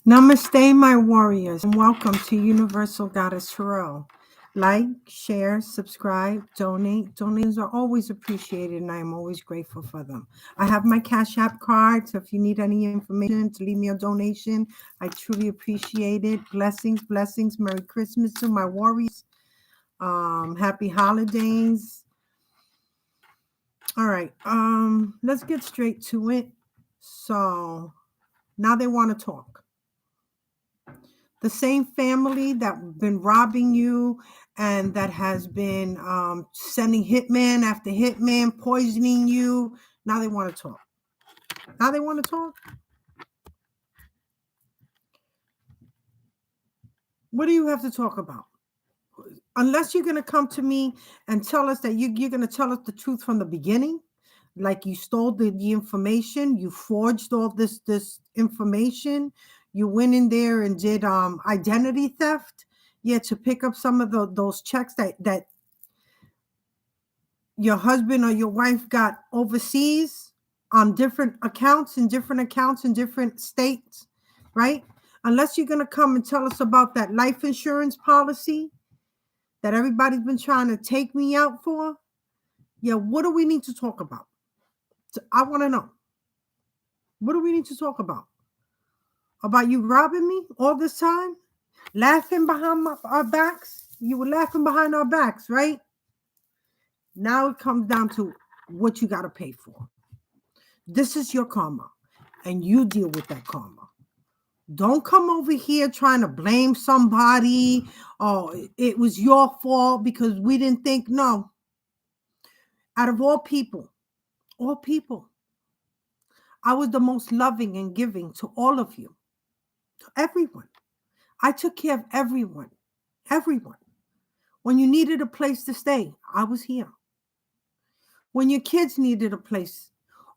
Namaste, my warriors, and welcome to Universal Goddess Tarot. Like, share, subscribe, donate. Donations are always appreciated, and I am always grateful for them. I have my Cash App card, so if you need any information to leave me a donation, I truly appreciate it. Blessings, blessings. Merry Christmas to my warriors. Happy holidays. All right, let's get straight to it. So now they want to talk. The same family that been robbing you and that has been sending hitman after hitman, poisoning you. Now they want to talk. Now they want to talk. What do you have to talk about? Unless you're going to come to me and tell us that you're going to tell us the truth from the beginning, like you stole the information, you forged all this information, you went in there and did identity theft, to pick up some of those checks that your husband or your wife got overseas on different accounts in different states, right? Unless you're going to come and tell us about that life insurance policy that everybody's been trying to take me out for, what do we need to talk about? I want to know. What do we need to talk about? About you robbing me all this time? Laughing behind our backs? You were laughing behind our backs, right? Now it comes down to what you got to pay for. This is your karma, and you deal with that karma. Don't come over here trying to blame somebody. Oh, it was your fault because we didn't think. No. Out of all people, I was the most loving and giving to all of you, to everyone. I took care of everyone. When you needed a place to stay, I was here. When your kids needed a place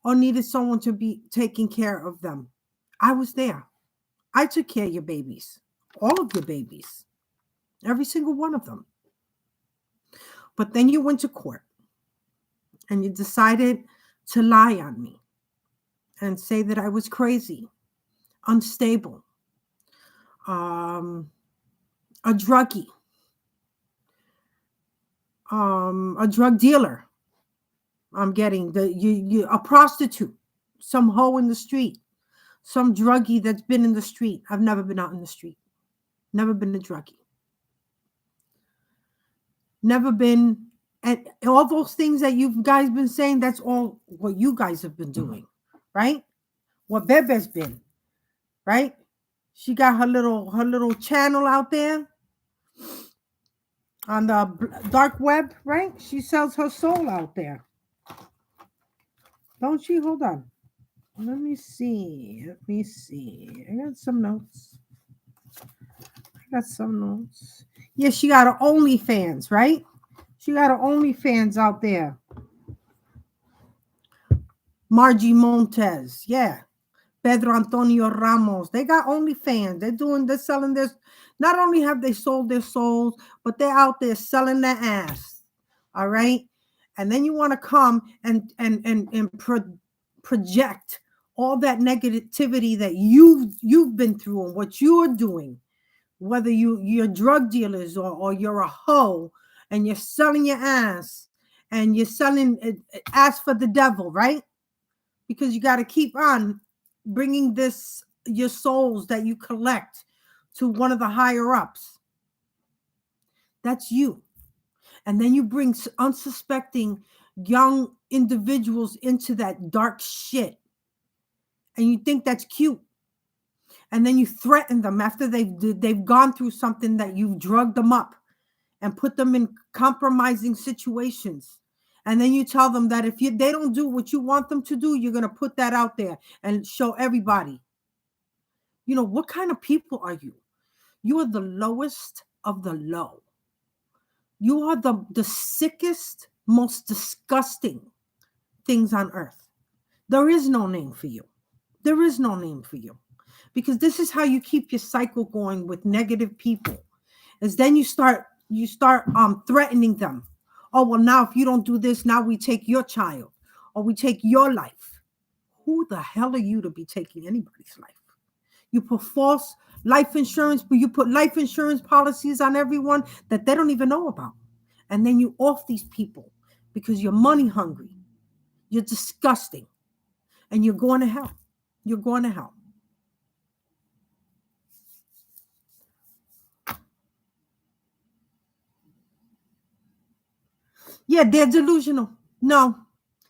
or needed someone to be taking care of them, I was there. I took care of your babies, all of your babies, every single one of them. But then you went to court and you decided to lie on me and say that I was crazy, unstable, a druggie, a drug dealer. I'm getting a prostitute, some hoe in the street, some druggie that's been in the street. I've never been out in the street. Never been a druggie. Never been, and all those things that you guys been saying, that's all what you guys have been doing, right? What Bebe's been, right? She got her little channel out there on the dark web, right? She sells her soul out there. Don't she? Hold on. Let me see. I got some notes. Yeah, she got her OnlyFans, right? She got her OnlyFans out there. Margie Montez, yeah. Pedro Antonio Ramos. They got OnlyFans. They're selling this. Not only have they sold their souls, but they're out there selling their ass. All right. And then you want to come and project all that negativity that you've been through and what you're doing, whether you're drug dealers or you're a hoe and you're selling your ass and you're selling ass for the devil, right? Because you got to keep on bringing your souls that you collect to one of the higher ups. That's you. And then you bring unsuspecting young individuals into that dark shit. And you think that's cute. And then you threaten them after they've gone through something that you've drugged them up and put them in compromising situations. And then you tell them that if they don't do what you want them to do, you're going to put that out there and show everybody. You know, what kind of people are you? You are the lowest of the low. You are the sickest, most disgusting things on earth. There is no name for you. There is no name for you. Because this is how you keep your cycle going with negative people. Is then you start threatening them. Oh, well, now if you don't do this, now we take your child or we take your life. Who the hell are you to be taking anybody's life? You put false life insurance, but you put life insurance policies on everyone that they don't even know about. And then you off these people because you're money hungry. You're disgusting. And you're going to hell. You're going to hell. Yeah, they're delusional. No,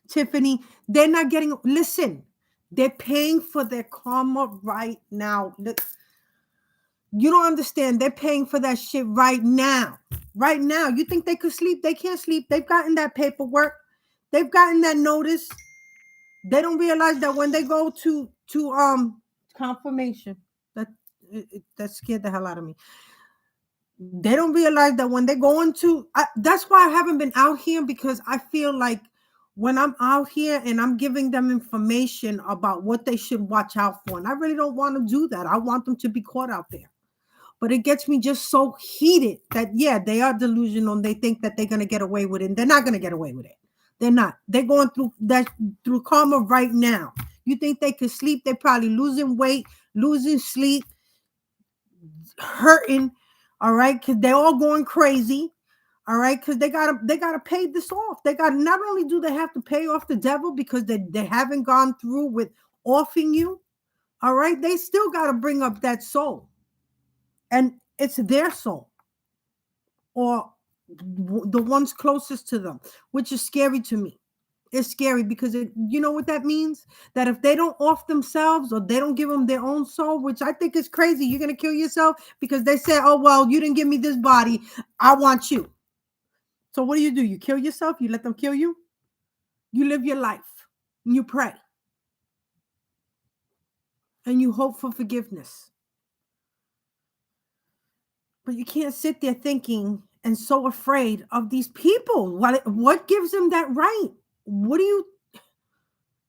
Tiffany, they're not getting, listen, they're paying for their karma right now. You don't understand. They're paying for that shit right now. Right now. You think they could sleep? They can't sleep. They've gotten that paperwork. They've gotten that notice. They don't realize that when they go to confirmation, that that scared the hell out of me. They don't realize that when they go into that's why I haven't been out here, because I feel like when I'm out here and I'm giving them information about what they should watch out for, and I really don't want to do that. I want them to be caught out there. But it gets me just so heated that, yeah, they are delusional and they think that they're going to get away with it. And they're not going to get away with it. They're not. They're going through that, through karma right now. You think they could sleep? They're probably losing weight, losing sleep, hurting. All right, because they're all going crazy. All right, because they gotta pay this off. They got, not only do they have to pay off the devil because they haven't gone through with offing you. All right, they still got to bring up that soul. And it's their soul, or the ones closest to them, which is scary to me. It's scary because you know what that means? That if they don't off themselves, or they don't give them their own soul, which I think is crazy, you're going to kill yourself because they say, oh, well, you didn't give me this body. I want you. So what do? You kill yourself? You let them kill you? You live your life and you pray and you hope for forgiveness. But you can't sit there thinking and so afraid of these people. What gives them that right? What do you?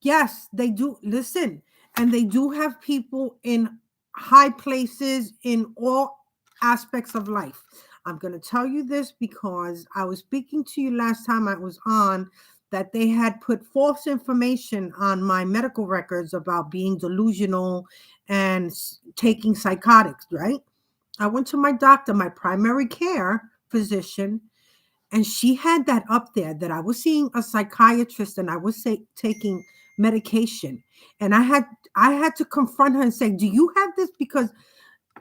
Yes, they do. Listen, and they do have people in high places in all aspects of life. I'm going to tell you this because I was speaking to you last time I was on, that they had put false information on my medical records about being delusional and taking psychotics, right? I went to my doctor, my primary care physician, and she had that up there that I was seeing a psychiatrist and I was taking medication. And I had to confront her and say, "Do you have this?" Because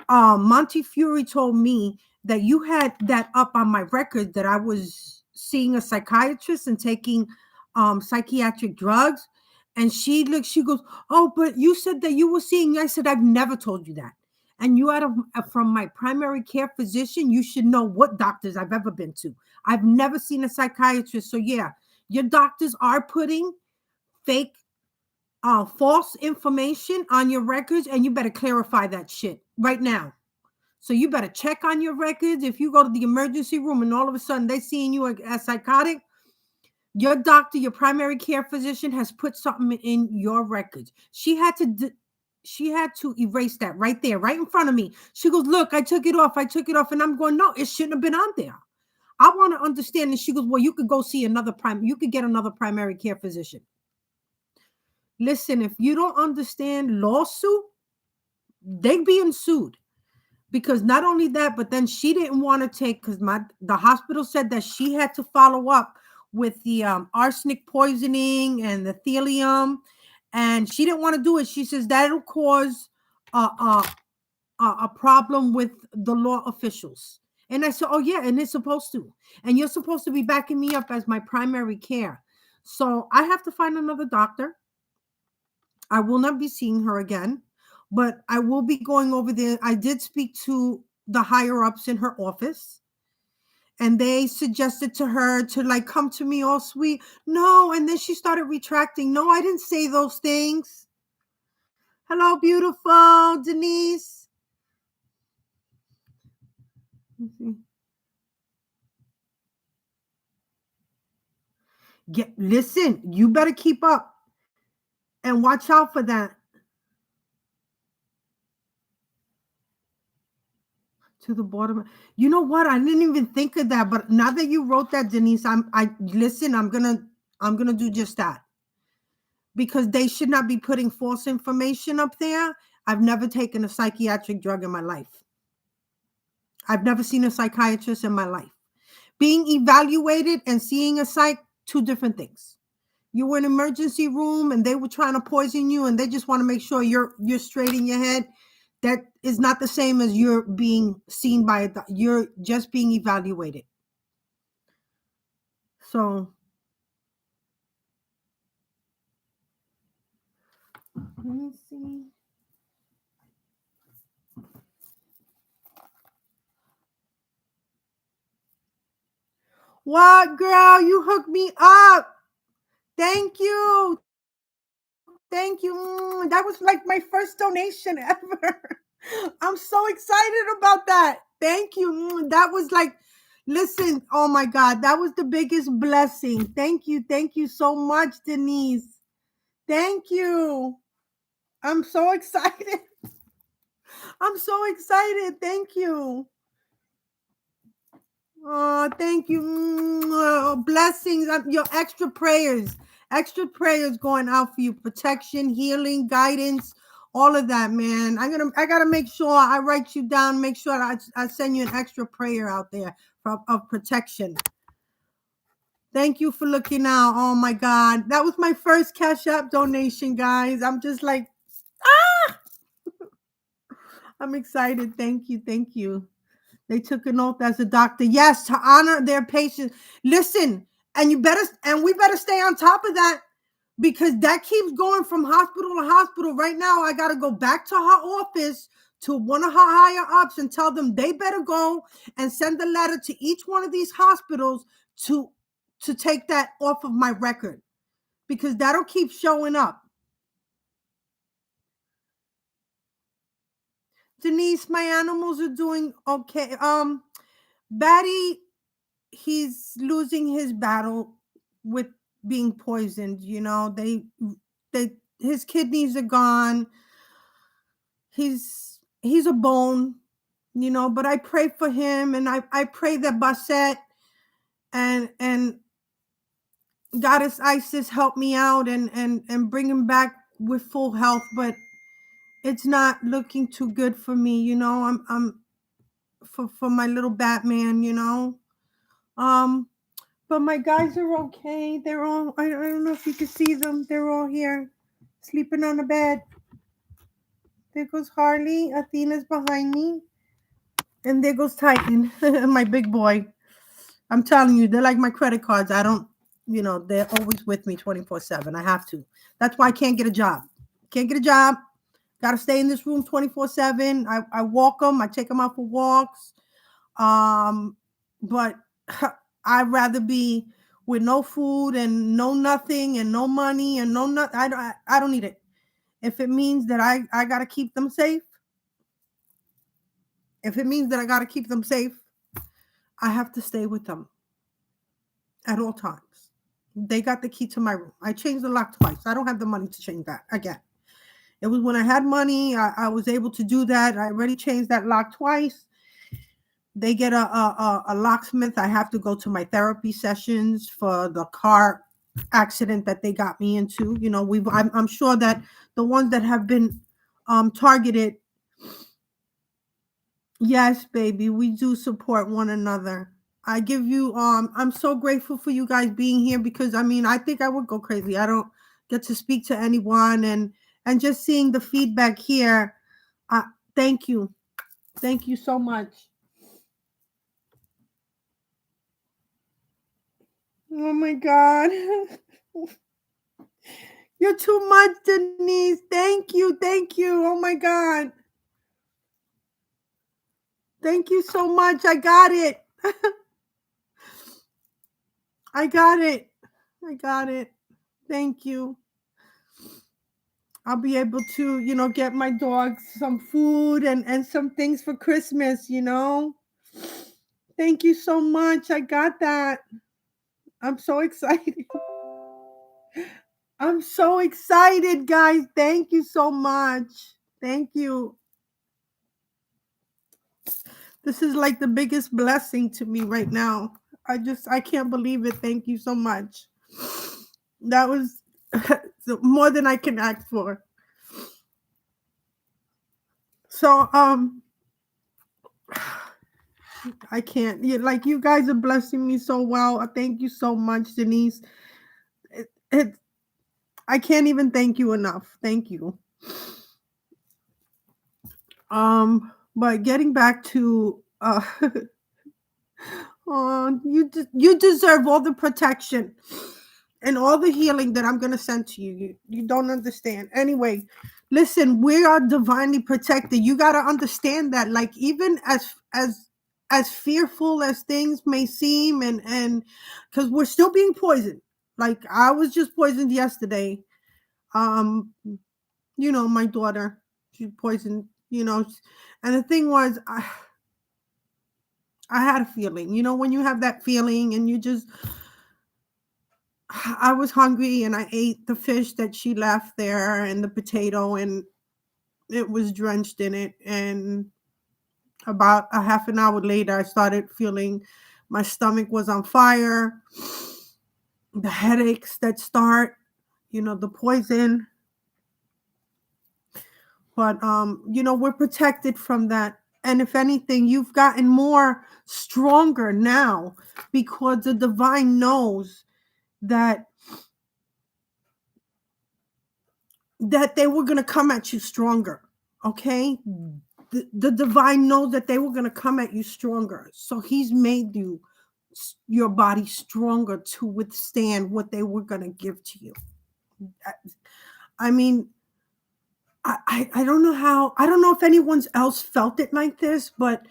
Monty Fury told me that you had that up on my record, that I was seeing a psychiatrist and taking psychiatric drugs. And she goes, "Oh, but you said that you were seeing." I said, "I've never told you that. And you from my primary care physician, you should know what doctors I've ever been to. I've never seen a psychiatrist. So yeah, your doctors are putting fake, false information on your records, and you better clarify that shit right now. So you better check on your records. If you go to the emergency room and all of a sudden they're seeing you as psychotic, your doctor, your primary care physician has put something in your records." She had to erase that right there, right in front of me. She goes, "Look, I took it off. And I'm going, "No, it shouldn't have been on there. I want to understand." And she goes, "Well, you could go see you could get another primary care physician." Listen, if you don't understand lawsuit, they being sued. Because not only that, but then she didn't want to take, because the hospital said that she had to follow up with the arsenic poisoning and the thallium, and she didn't want to do it. She says that'll cause a problem with the law officials. And I said, "Oh yeah, and it's supposed to. And you're supposed to be backing me up as my primary care." So I have to find another doctor. I will not be seeing her again, but I will be going over there. I did speak to the higher ups in her office, and they suggested to her to like come to me all sweet. No, and then she started retracting. "No, I didn't say those things." Hello, beautiful Denise. Listen, you better keep up and watch out for that. To the bottom. You know what? I didn't even think of that, but now that you wrote that, Denise, I listen. I'm gonna do just that, because they should not be putting false information up there. I've never taken a psychiatric drug in my life. I've never seen a psychiatrist in my life. Being evaluated and seeing a psych, two different things. You were in an emergency room and they were trying to poison you and they just want to make sure you're straight in your head. That is not the same as you're being seen by you're just being evaluated. So let me see. What, girl? You hooked me up. Thank you. Thank you. That was like my first donation ever. I'm so excited about that. Thank you. That was like, listen, oh my God, that was the biggest blessing. Thank you. Thank you so much, Denise. Thank you. I'm so excited. I'm so excited. Thank you. Oh, thank you. Blessings. Your extra prayers going out for you. Protection, healing, guidance, all of that, man. I gotta make sure I write you down. Make sure I send you an extra prayer out there of protection. Thank you for looking out. Oh my God, that was my first Cash App donation, guys. I'm just like, I'm excited. Thank you. Thank you. They took an oath as a doctor. Yes, to honor their patients. Listen, and we better stay on top of that because that keeps going from hospital to hospital. Right now, I got to go back to her office to one of her higher ups and tell them they better go and send a letter to each one of these hospitals to take that off of my record because that'll keep showing up. Denise, my animals are doing okay. Batty, he's losing his battle with being poisoned. They his kidneys are gone. He's a bone, but I pray for him and I pray that Basset and Goddess Isis help me out and bring him back with full health, but it's not looking too good for me. I'm for my little Batman. Um But my guys are okay. They're all, I don't know if you can see them. They're all here, sleeping on the bed. There goes Harley. Athena's behind me. And there goes Titan, my big boy. I'm telling you, they're like my credit cards. I don't, they're always with me 24/7. I have to. That's why I can't get a job. Can't get a job. Got to stay in this room 24/7. I walk them. I take them out for walks. But I'd rather be with no food and no nothing and no money and no nothing. I don't need it. If it means that I got to keep them safe, if it means that I got to keep them safe, I have to stay with them at all times. They got the key to my room. I changed the lock twice. I don't have the money to change that again. It was when I had money, I was able to do that. I already changed that lock twice. They get a locksmith. I have to go to my therapy sessions for the car accident that they got me into. I'm sure that the ones that have been targeted. Yes, baby, we do support one another. I give you I'm so grateful for you guys being here because I think I would go crazy. I don't get to speak to anyone and just seeing the feedback here. Thank you. Thank you so much. Oh my God. You're too much, Denise. Thank you. Thank you. Oh my God. Thank you so much. I got it. I got it. I got it. Thank you. I'll be able to, get my dogs some food and some things for Christmas. Thank you so much. I got that. I'm so excited. I'm so excited, guys. Thank you so much. Thank you. This is like the biggest blessing to me right now. I can't believe it. Thank you so much. That was more than I can ask for. So I can't. Like you guys are blessing me so well. Thank you so much, Denise. It I can't even thank you enough. Thank you. But getting back to you deserve all the protection and all the healing that I'm gonna send to you. You don't understand. Anyway, listen, we are divinely protected. You gotta understand that. Like even as fearful as things may seem, and because we're still being poisoned. Like I was just poisoned yesterday. Um, my daughter, she poisoned. And the thing was, I had a feeling. When you have that feeling and you just I was hungry and I ate the fish that she left there and the potato and it was drenched in it. And about a half an hour later, I started feeling my stomach was on fire, the headaches that start, the poison. But, we're protected from that. And if anything, you've gotten more stronger now because the divine knows that they were going to come at you stronger. Okay, the divine knows that they were going to come at you stronger, so he's made your body stronger to withstand what they were going to give to you. I mean, I don't know how, I don't know if anyone else felt it like this, but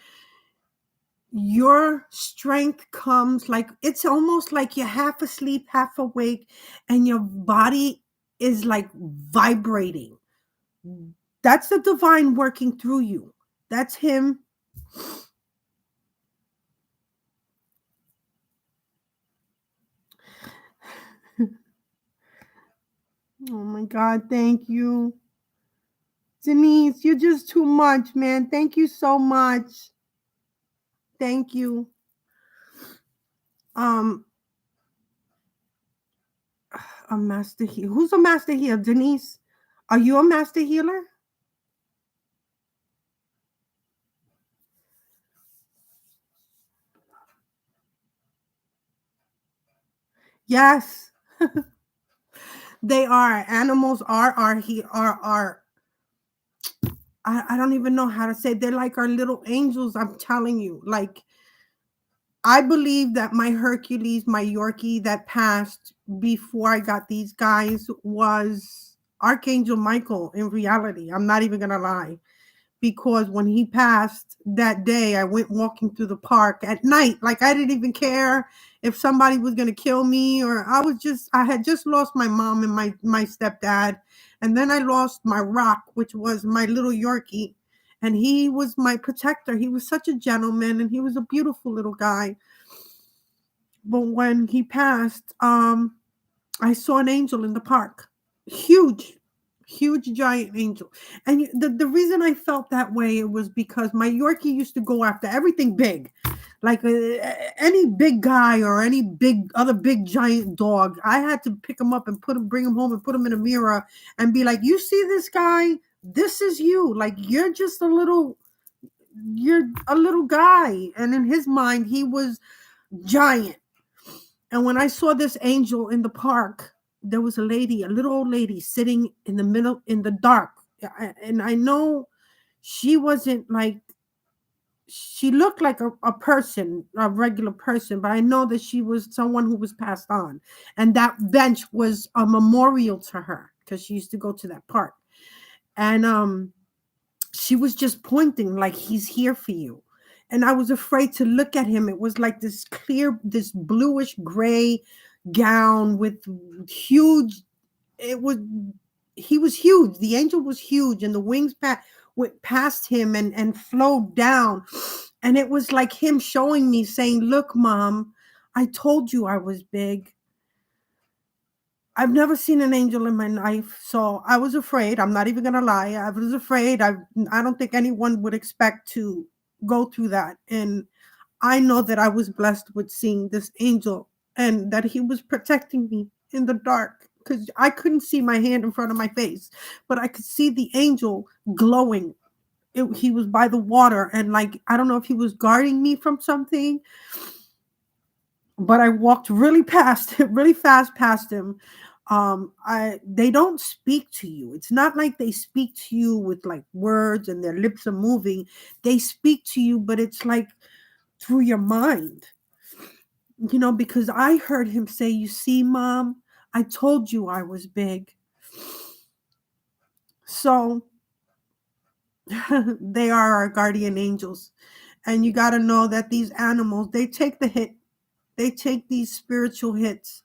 your strength comes like it's almost like you're half asleep, half awake, and your body is like vibrating. That's the divine working through you. That's him. Oh my God, thank you. Denise, you're just too much, man. Thank you so much. Thank you. Um, a master healer. Who's a master healer? Denise, are you a master healer? Yes, they are. Animals are. I don't even know how to say. They're like our little angels. I'm telling you. Like I believe that my Hercules, my Yorkie that passed before I got these guys was Archangel Michael in reality. I'm not even going to lie. Because when he passed that day, I went walking through the park at night. Like I didn't even care if somebody was going to kill me, or I had just lost my mom and my stepdad. And then I lost my rock, which was my little Yorkie. And he was my protector. He was such a gentleman and he was a beautiful little guy. But when he passed, I saw an angel in the park. Huge, huge, giant angel. And the reason I felt that way it was because my Yorkie used to go after everything big. Like any big guy or any other big giant dog, I had to pick him up and bring him home and put him in a mirror and be like, "You see this guy? This is you. Like you're a little guy." And in his mind, he was giant. And when I saw this angel in the park, there was a lady, a little old lady sitting in the middle in the dark. And I know she wasn't like, she looked like a person, a regular person, but I know that she was someone who was passed on. And that bench was a memorial to her because she used to go to that park. And she was just pointing like he's here for you. And I was afraid to look at him. It was like this bluish gray gown with huge, it was, he was huge. The angel was huge and the wings went past him and flowed down. And it was like him showing me saying, "Look, Mom, I told you I was big." I've never seen an angel in my life, so I was afraid. I'm not even gonna lie. I was afraid. I don't think anyone would expect to go through that. And I know that I was blessed with seeing this angel and that he was protecting me in the dark because I couldn't see my hand in front of my face, but I could see the angel glowing he was by the water, and like I don't know if he was guarding me from something, but I walked really past him, really fast past him. I They don't speak to you. It's not like they speak to you with like words and their lips are moving. They speak to you, but it's like through your mind. Because I heard him say, "You see, mom, I told you I was big." So they are our guardian angels. And you got to know that these animals, they take the hit. They take these spiritual hits,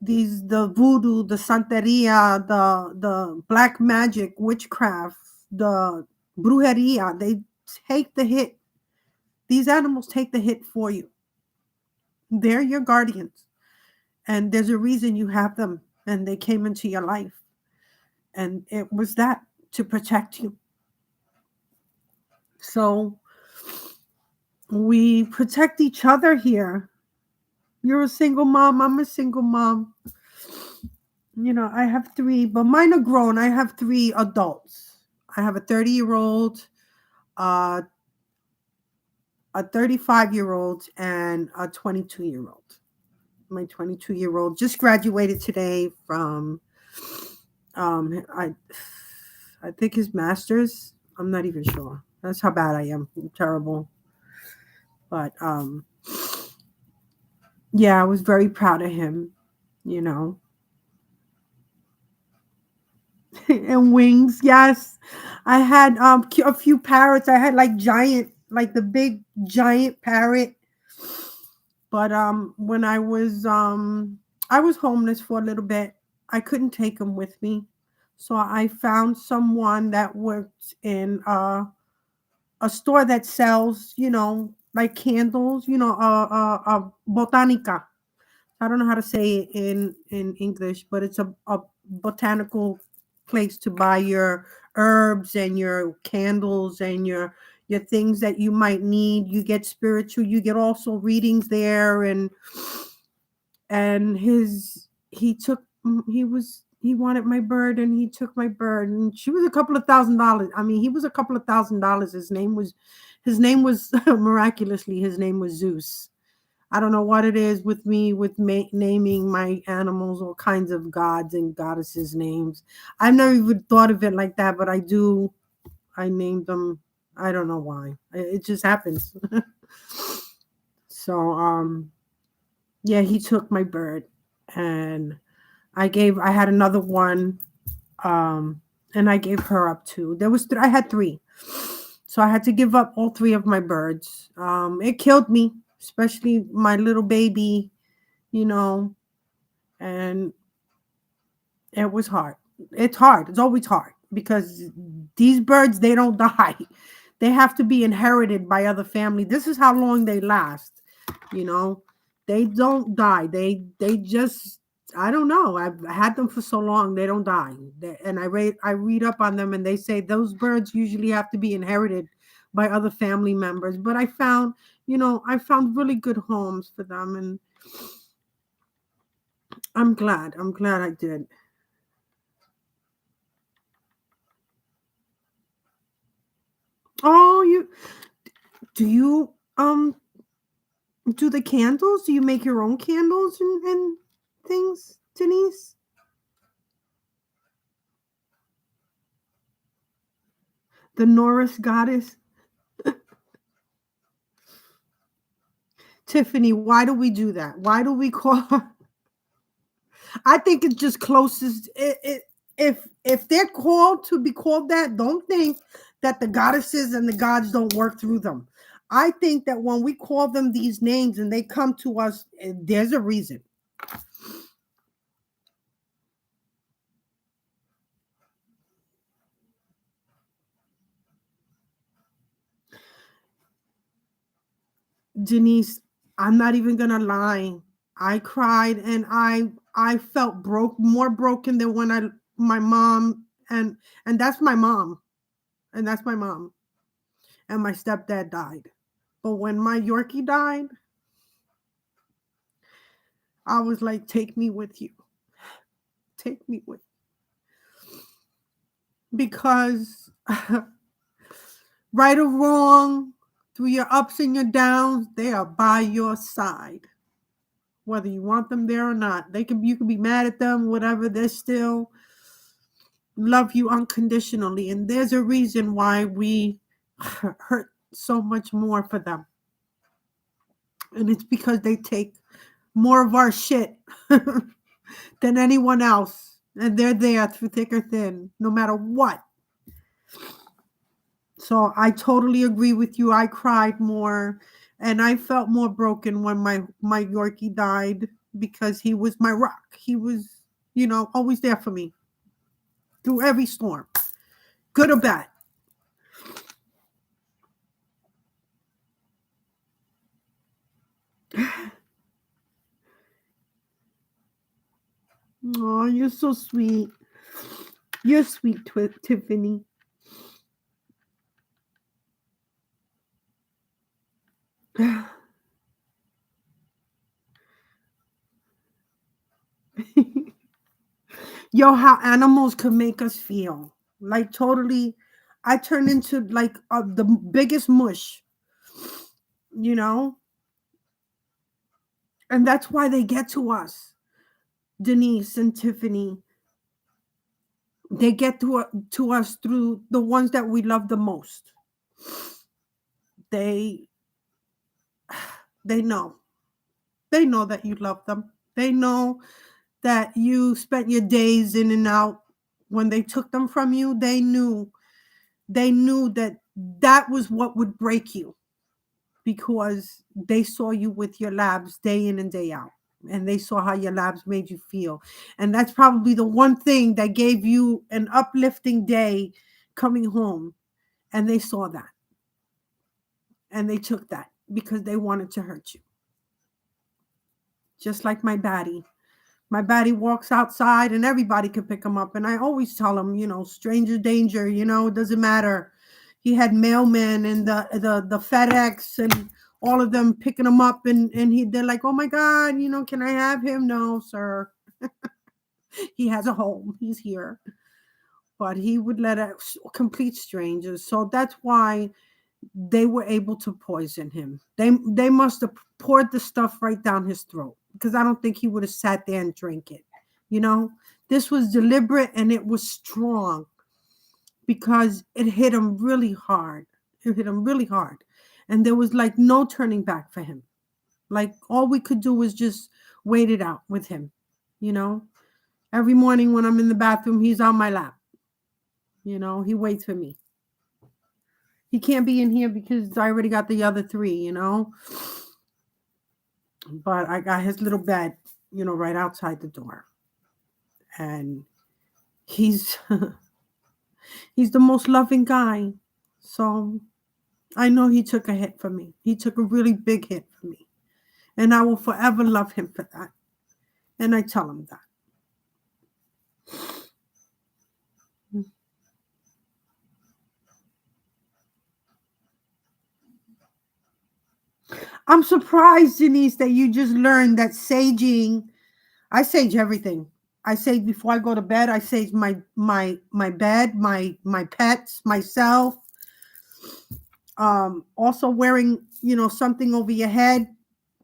the voodoo, the santeria, the black magic, witchcraft, the brujeria. They take the hit. These animals take the hit for you. They're your guardians. And there's a reason you have them, and they came into your life. And it was that, to protect you. So we protect each other here. You're a single mom. I'm a single mom. I have three, but mine are grown. I have three adults. I have a 30-year-old, uh, a 35-year-old, and a 22-year-old. My 22-year-old just graduated today from, I think his master's. I'm not even sure. That's how bad I am. I'm terrible. But yeah, I was very proud of him. You know, and wings. Yes, I had a few parrots. I had like giant, like the big giant parrot. But when I was homeless for a little bit. I couldn't take him with me, so I found someone that worked in a store that sells, like candles. Botanica. I don't know how to say it in English, but it's a botanical place to buy your herbs and your candles and your things that you might need. You get spiritual, you get also readings there. And he wanted my bird, and he took my bird, and she was a couple of $1,000. I mean, he was a couple of $1,000. His name was miraculously, his name was Zeus. I don't know what it is with me with naming my animals all kinds of gods and goddesses names. I've never even thought of it like that, but I do. I named them. I don't know why. It just happens. So yeah, he took my bird, and I had another one, um and I gave her up too. I had three. So I had to give up all three of my birds. It killed me, especially my little baby, you know, and it was hard. It's hard. It's always hard because these birds, they don't die. They have to be inherited by other family. This is how long they last, you know. They don't die. They just, I don't know. I've had them for so long, they don't die. And I read up on them, and they say those birds usually have to be inherited by other family members. But I found really good homes for them, and I'm glad. I'm glad I did. Oh, you do the candles? Do you make your own candles and things, Denise? The Norris goddess. Tiffany, why do we do that? Why do we call her? I think it's just closest. If they're called to be called that, don't think that the goddesses and the gods don't work through them. I think that when we call them these names and they come to us, there's a reason. Denise, I'm not even gonna lie. I cried, and I felt more broken than when I my mom and that's my mom, and that's my mom, and my stepdad died. But when my Yorkie died, I was like, take me with you. Take me with, because Right or wrong, through your ups and your downs, they are by your side. Whether you want them there or not. You can be mad at them, whatever, they still love you unconditionally. And there's a reason why we hurt so much more for them. And it's because they take more of our shit than anyone else. And they're there through thick or thin, no matter what. So I totally agree with you. I cried more and I felt more broken when my Yorkie died because he was my rock. He was, always there for me through every storm, good or bad. Oh, you're so sweet. You're sweet, Tiffany. Yo, how animals could make us feel. Like totally, I turn into like the biggest mush, you know? And that's why they get to us, Denise and Tiffany. They get to us through the ones that we love the most. They they know. They know that you love them. They know that you spent your days in and out. When they took them from you, they knew that that was what would break you because they saw you with your labs day in and day out. And they saw how your labs made you feel. And that's probably the one thing that gave you an uplifting day coming home. And they saw that. And they took that because they wanted to hurt you. Just like my baddie. My baddie walks outside and everybody can pick him up. And I always tell him, stranger danger, it doesn't matter. He had mailmen and the FedEx and all of them picking him up and they're like, oh my God, can I have him? No, sir. He has a home. He's here. But he would let complete strangers. So that's why they were able to poison him. They must have poured the stuff right down his throat because I don't think he would have sat there and drank it. This was deliberate and it was strong because it hit him really hard. It hit him really hard. And there was like no turning back for him. Like all we could do was just wait it out with him. You know, every morning when I'm in the bathroom, he's on my lap. He waits for me. He can't be in here because I already got the other three, But I got his little bed, right outside the door. And he's he's the most loving guy. So I know he took a hit for me. He took a really big hit for me. And I will forever love him for that. And I tell him that. I'm surprised, Denise, that you just learned that saging. I sage everything. I sage before I go to bed. I sage my bed, my pets, myself. Also wearing something over your head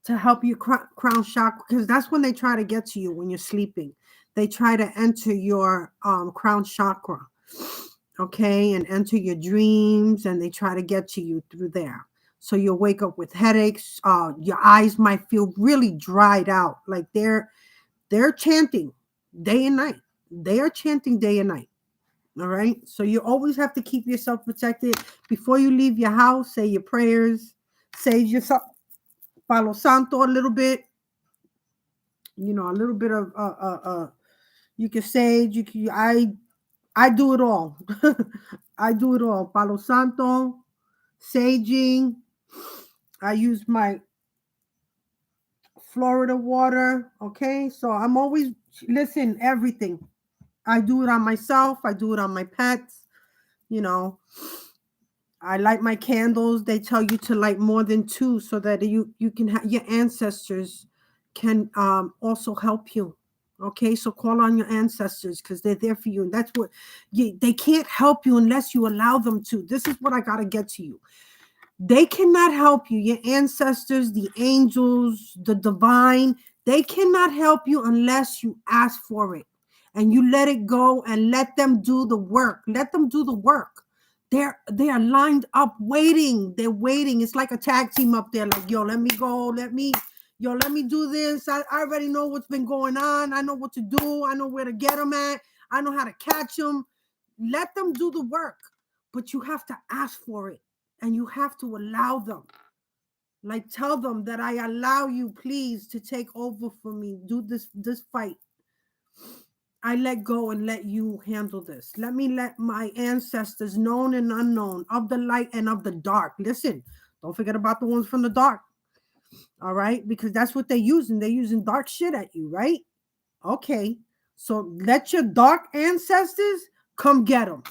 to help you crown chakra, because that's when they try to get to you when you're sleeping. They try to enter your crown chakra, okay, and enter your dreams, and they try to get to you through there. So you'll wake up with headaches. Your eyes might feel really dried out, like they're chanting day and night. They are chanting day and night. All right. So you always have to keep yourself protected. Before you leave your house, say your prayers, sage yourself, Palo Santo a little bit, a little bit of you can sage, I do it all. I do it all. Palo Santo, saging. I use my Florida water. Okay. So I'm always everything. I do it on myself. I do it on my pets. You know, I light my candles. They tell you to light more than two so that you can your ancestors can also help you. Okay, so call on your ancestors because they're there for you. And that's what they can't help you unless you allow them to. This is what I got to get to you. They cannot help you. Your ancestors, the angels, the divine, they cannot help you unless you ask for it and you let it go and let them do the work. Let them do the work. They are lined up waiting. They're waiting. It's like a tag team up there. Like, yo, let me go. Let me do this. I already know what's been going on. I know what to do. I know where to get them at. I know how to catch them. Let them do the work, but you have to ask for it and you have to allow them. Like, tell them that I allow you, please, to take over for me. Do this fight. I let go and let you handle this. Let me let my ancestors, known and unknown, of the light and of the dark. Listen, don't forget about the ones from the dark. All right? Because that's what they're using. They're using dark shit at you, right? Okay. So let your dark ancestors come get them.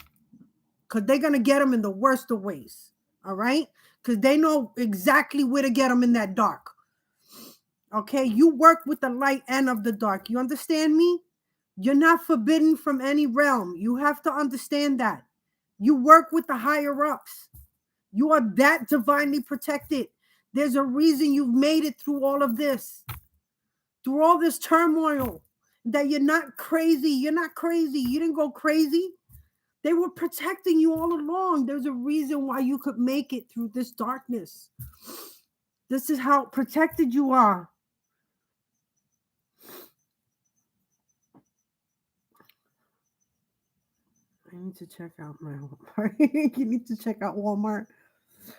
Because they're going to get them in the worst of ways. All right? Because they know exactly where to get them in that dark. Okay? You work with the light and of the dark. You understand me? You're not forbidden from any realm. You have to understand that. You work with the higher ups. You are that divinely protected. There's a reason you've made it through all of this, through all this turmoil, that you're not crazy. You're not crazy. You didn't go crazy. They were protecting you all along. There's a reason why you could make it through this darkness. This is how protected you are. I need to check out my Walmart. You need to check out Walmart.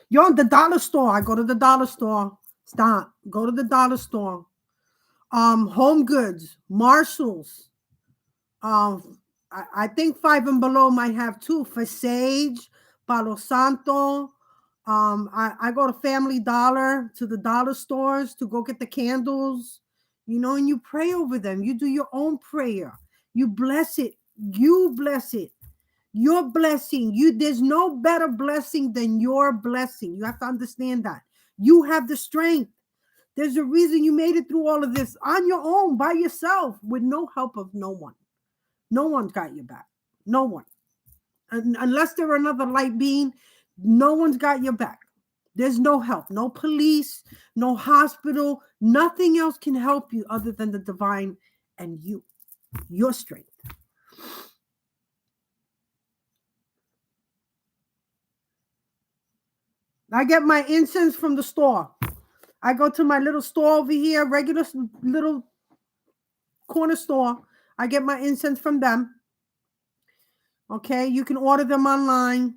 Yo, the dollar store. I go to the dollar store. Stop. Go to the dollar store. Home Goods, Marshalls. I think Five and Below might have two for Sage, Palo Santo. I go to Family Dollar, to the dollar stores to go get the candles, and you pray over them. You do your own prayer. You bless it. You bless it. Your blessing. There's no better blessing than your blessing. You have to understand that. You have the strength. There's a reason you made it through all of this on your own, by yourself, with no help of no one. No one's got your back. No one. Unless they're another light being, no one's got your back. There's no help. No police, no hospital. Nothing else can help you other than the divine and you. Your strength. I get my incense from the store. I go to my little store over here, regular little corner store. I get my incense from them. Okay, you can order them online.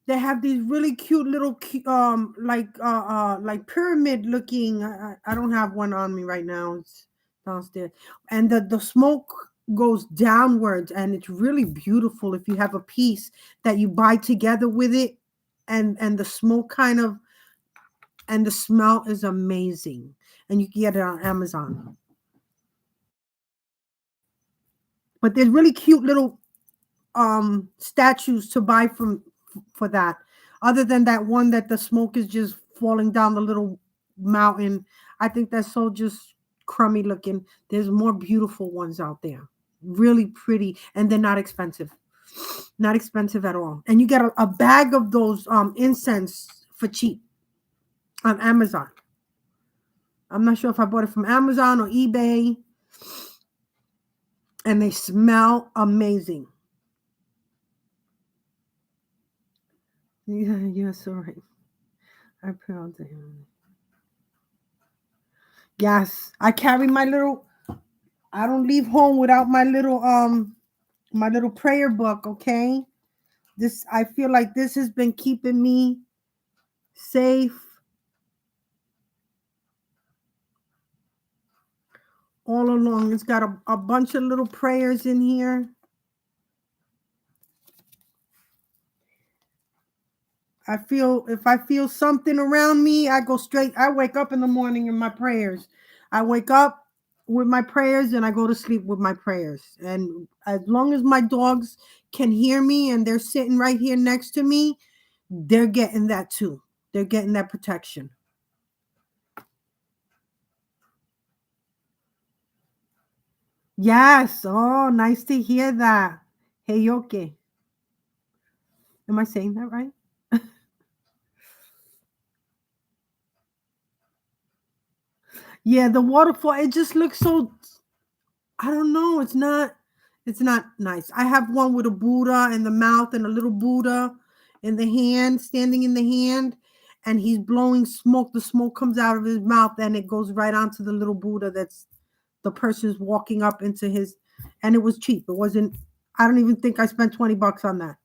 They have these really cute little like pyramid looking. I don't have one on me right now. It's downstairs, and the smoke goes downwards, and it's really beautiful. If you have a piece that you buy together with it, and the smoke kind of, and the smell is amazing, and you can get it on Amazon. But there's really cute little statues to buy for that, other than that one that the smoke is just falling down the little mountain. I think that's so just crummy looking. There's more beautiful ones out there, really pretty, and they're not expensive at all. And you get a bag of those incense for cheap on Amazon. I'm not sure if I bought it from Amazon or eBay, and they smell amazing. Yeah, you're sorry. I proud to him. Yes, I carry my little. I don't leave home without my little prayer book. Okay, I feel like this has been keeping me safe all along. It's got a bunch of little prayers in here. If I feel something around me, I go straight. I wake up in the morning in my prayers. I wake up with my prayers and I go to sleep with my prayers. And as long as my dogs can hear me and they're sitting right here next to me, they're getting that too. They're getting that protection. Yes. Oh, nice to hear that. Heyoke. Am I saying that right? Yeah, the waterfall, it just looks so, I don't know, it's not nice. I have one with a Buddha in the mouth and a little Buddha in the hand, standing in the hand, and he's blowing smoke. The smoke comes out of his mouth and it goes right onto the little Buddha that's the person's walking up into his, and it was cheap. It wasn't, I don't even think I spent 20 bucks on that.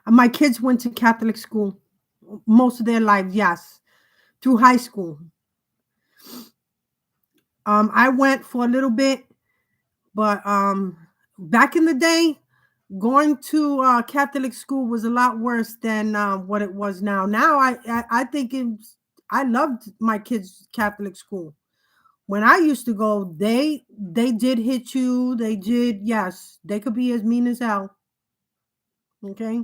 My kids went to Catholic school most of their lives, yes, through high school. I went for a little bit, but back in the day, going to Catholic school was a lot worse than what it was now. Now I think I loved my kids' Catholic school. When I used to go, they did hit you. They did, yes, they could be as mean as hell. Okay.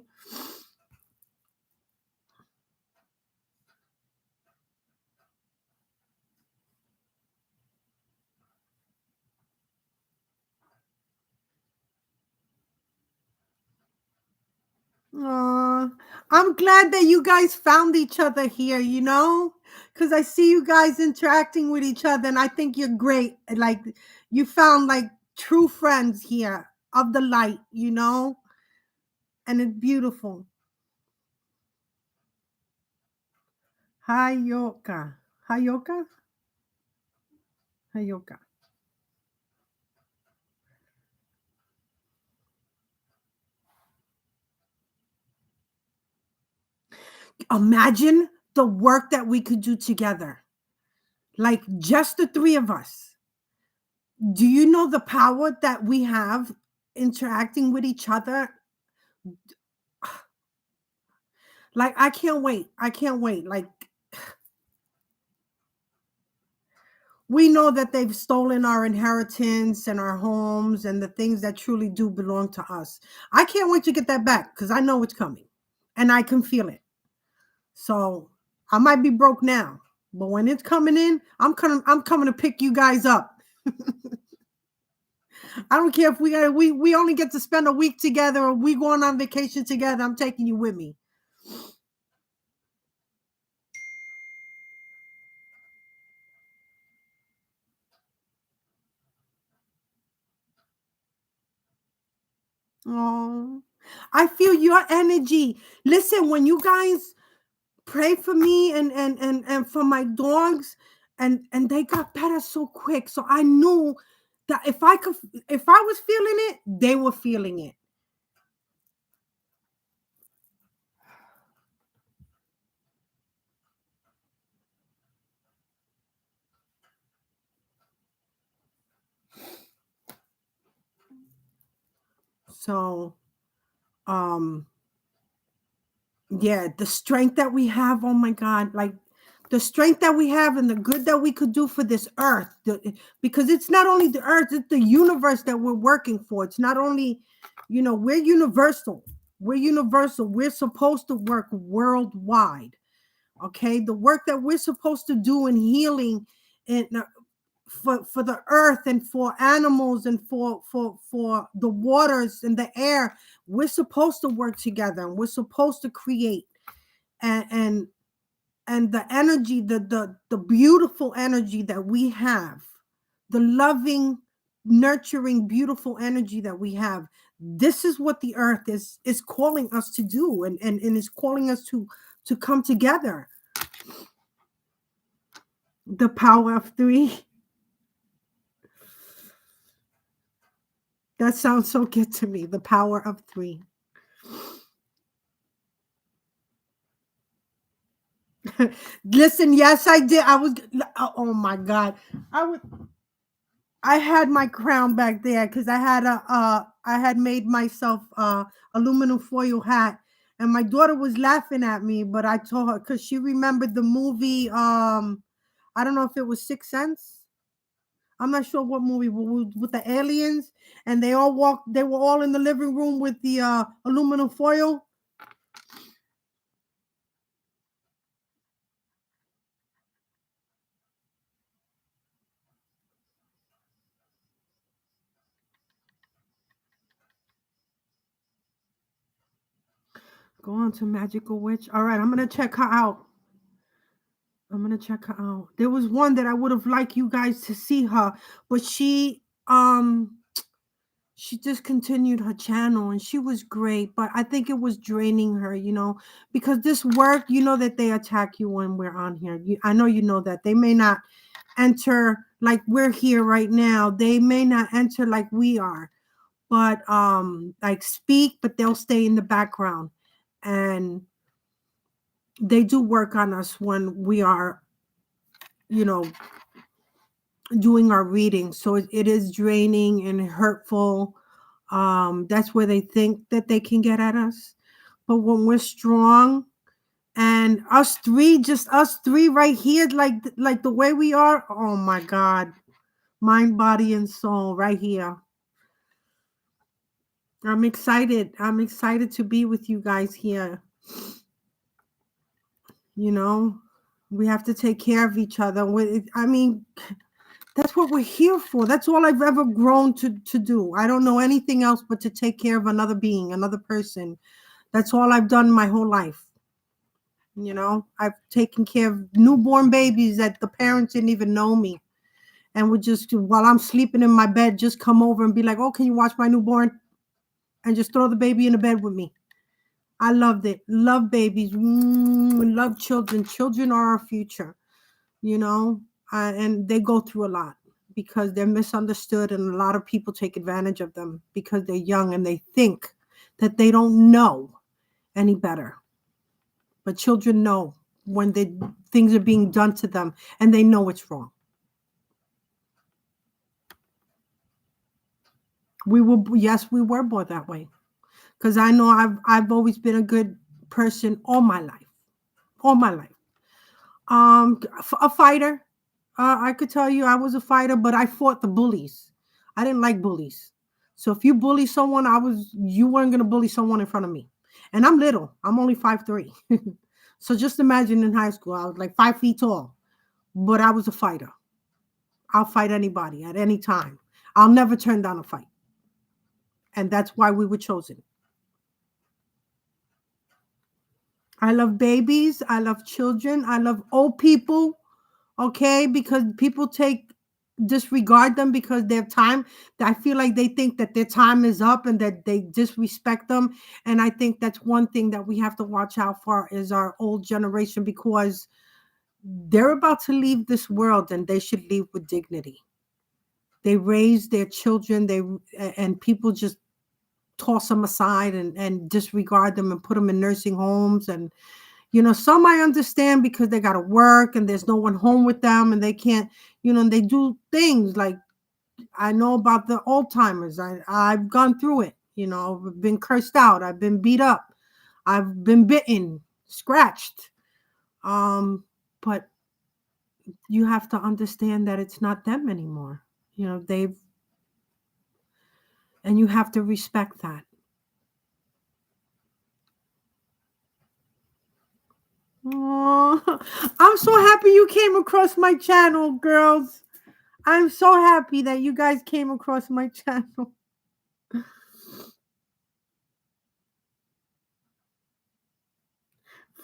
Aw, I'm glad that you guys found each other here, because I see you guys interacting with each other, and I think you're great. Like, you found like true friends here of the light, and it's beautiful. Hayoka. Hayoka? Hayoka. Imagine the work that we could do together, like just the three of us. Do you know the power that we have interacting with each other? Like, I can't wait. I can't wait. Like, we know that they've stolen our inheritance and our homes and the things that truly do belong to us. I can't wait to get that back because I know it's coming and I can feel it. So I might be broke now, but when it's coming in, I'm coming to pick you guys up. I don't care if we only get to spend a week together or we going on vacation together. I'm taking you with me. Oh, I feel your energy. Listen, when you guys pray for me and for my dogs, and they got better so quick, so I knew that if I was feeling it, they were feeling it. So um yeah, the strength that we have, oh my god, like the strength that we have and the good that we could do for this earth, because it's not only the earth, it's the universe that we're working for. It's not only, we're universal. We're supposed to work worldwide. Okay, the work that we're supposed to do in healing, and for the earth and for animals and for the waters and the air, we're supposed to work together, and we're supposed to create, and and the energy, the beautiful energy that we have, the loving, nurturing, beautiful energy that we have. This is what the earth is calling us to do, and is calling us to come together. The power of three. That sounds so good to me. The power of three. Listen, yes, I did. Oh my God. I was I had my crown back there because I had made myself aluminum foil hat, and my daughter was laughing at me, but I told her because she remembered the movie, I don't know if it was Six Sense. I'm not sure what movie, with the aliens, and they were all in the living room with the aluminum foil. Go on to Magical Witch. All right, I'm gonna check her out. I'm gonna check her out. There was one that I would have liked you guys to see her, but she discontinued her channel, and she was great, but I think it was draining her, because this work, that they attack you when we're on here. I know you know that they may not enter like we're here right now. They may not enter like we are, but like speak, but they'll stay in the background, and they do work on us when we are, you know, doing our reading. So it is draining and hurtful. That's where they think that they can get at us. But when we're strong, and us three, just us three right here, like the way we are, oh my God, mind, body, and soul right here. I'm excited. I'm excited to be with you guys here. You know, we have to take care of each other. I mean, that's what we're here for. That's all I've ever grown to do. I don't know anything else but to take care of another being, another person. That's all I've done my whole life. I've taken care of newborn babies that the parents didn't even know me, and would just, while I'm sleeping in my bed, just come over and be like, "Oh, can you watch my newborn?" And just throw the baby in the bed with me. I loved it. Love babies. Love children. Children are our future, you know, and they go through a lot because they're misunderstood, and a lot of people take advantage of them because they're young and they think that they don't know any better. But children know when things are being done to them, and they know it's wrong. We were born that way. Because I know I've always been a good person all my life. All my life. A fighter. I could tell you I was a fighter, but I fought the bullies. I didn't like bullies. So if you bully someone, you weren't gonna bully someone in front of me. And I'm little. I'm only 5'3". So just imagine in high school, I was like 5 feet tall, but I was a fighter. I'll fight anybody at any time. I'll never turn down a fight. And that's why we were chosen. I love babies. I love children. I love old people. Okay, because people disregard them because their time. I feel like they think that their time is up and that they disrespect them. And I think that's one thing that we have to watch out for is our old generation, because they're about to leave this world and they should leave with dignity. They raise their children, and people just toss them aside and disregard them and put them in nursing homes. And some I understand because they got to work and there's no one home with them and they can't, and they do things like, I know about the old timers. I've gone through it. I've been cursed out. I've been beat up. I've been bitten, scratched. But you have to understand that it's not them anymore. And you have to respect that. Oh, I'm so happy you came across my channel, girls. I'm so happy that you guys came across my channel.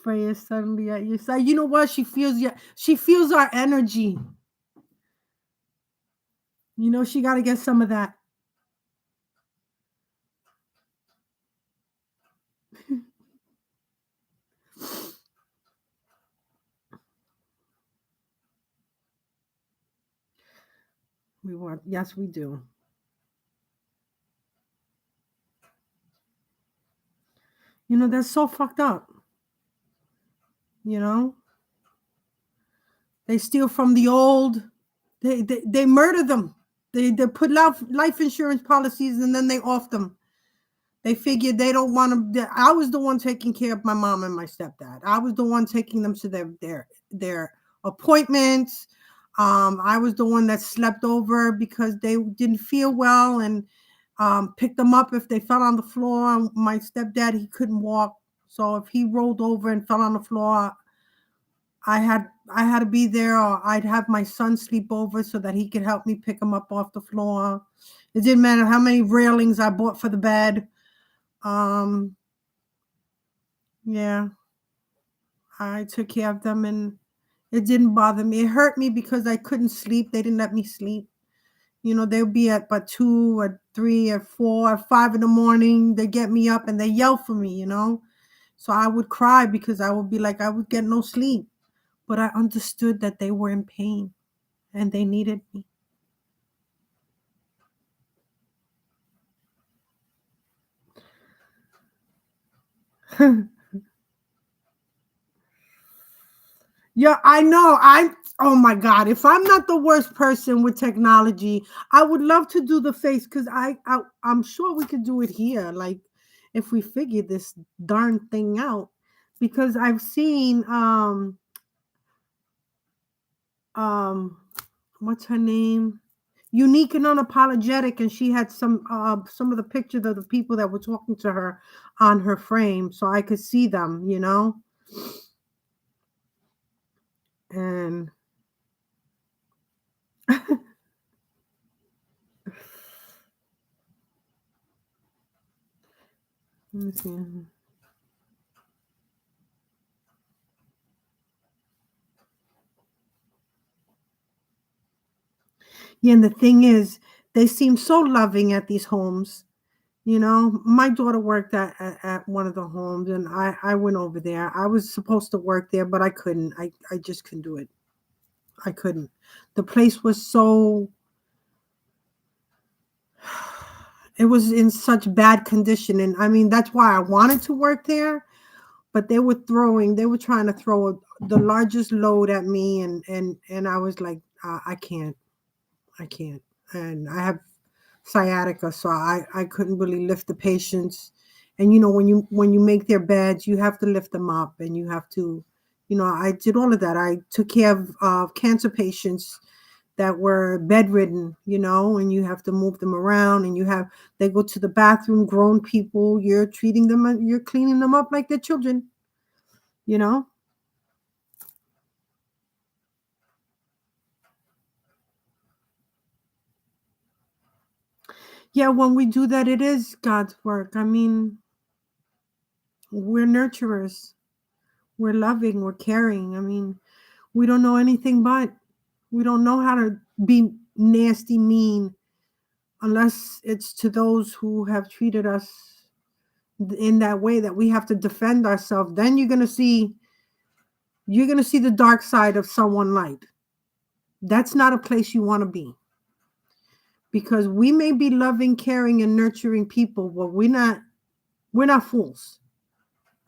Freya suddenly at your side. You know what? She feels our energy. She got to get some of that. Yes, we do. That's so fucked up. They steal from the old. They murder them. They put life insurance policies and then they off them. They figured they don't want to. I was the one taking care of my mom and my stepdad. I was the one taking them to their appointments. I was the one that slept over because they didn't feel well, and picked them up if they fell on the floor. My stepdad, he couldn't walk, so if he rolled over and fell on the floor, I had to be there, or I'd have my son sleep over so that he could help me pick him up off the floor. It didn't matter how many railings I bought for the bed. Um, yeah, I took care of them, and it didn't bother me. It hurt me because I couldn't sleep. They didn't let me sleep. They would be at but 2 or 3 or 4 or 5 in the morning. They get me up and they yell for me. So I would cry because I would be like, I would get no sleep. But I understood that they were in pain and they needed me. Yeah, I know. Oh my God. If I'm not the worst person with technology, I would love to do the face, because I'm sure we could do it here. Like, if we figure this darn thing out. Because I've seen um what's her name? Unique and Unapologetic, and she had some of the pictures of the people that were talking to her on her frame, so I could see them. And let me see. Yeah, and the thing is, they seem so loving at these homes. My daughter worked at one of the homes, and I went over there. I was supposed to work there, but I couldn't. I just couldn't do it. I couldn't. The place was so, it was in such bad condition. And I mean, that's why I wanted to work there, but they were trying to throw the largest load at me. And I was like, I can't. And I have sciatica, so I couldn't really lift the patients. And when you make their beds, you have to lift them up, and you have to, I did all of that. I took care of cancer patients that were bedridden, and you have to move them around, and they go to the bathroom, grown people, you're cleaning them up like they're children, you know? Yeah, when we do that, it is God's work. I mean, we're nurturers, we're loving, we're caring. I mean, we don't know anything, but we don't know how to be nasty, mean, unless it's to those who have treated us in that way that we have to defend ourselves. Then you're going to see the dark side of someone light. That's not a place you want to be, because we may be loving, caring, and nurturing people, but we're not fools,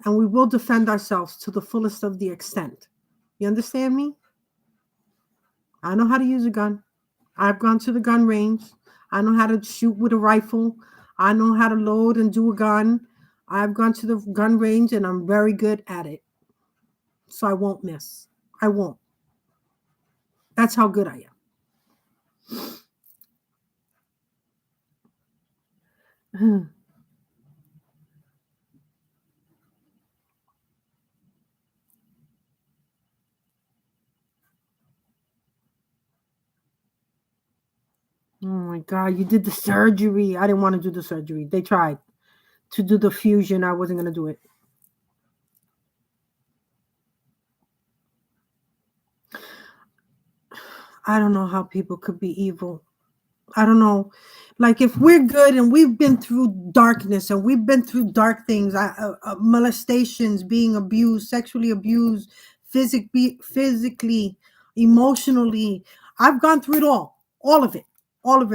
and we will defend ourselves to the fullest of the extent. You understand me? I know how to use a gun. I've gone to the gun range. I know how to shoot with a rifle. I know how to load and do a gun. I've gone to the gun range, and I'm very good at it. So I won't miss. I won't. That's how good I am. Oh my God, you did the surgery. I didn't want to do the surgery. They tried to do the fusion. I wasn't going to do it. I don't know how people could be evil. I don't know. Like, if we're good and we've been through darkness and we've been through dark things, molestations, being abused, sexually abused, physically, emotionally. I've gone through it all of it,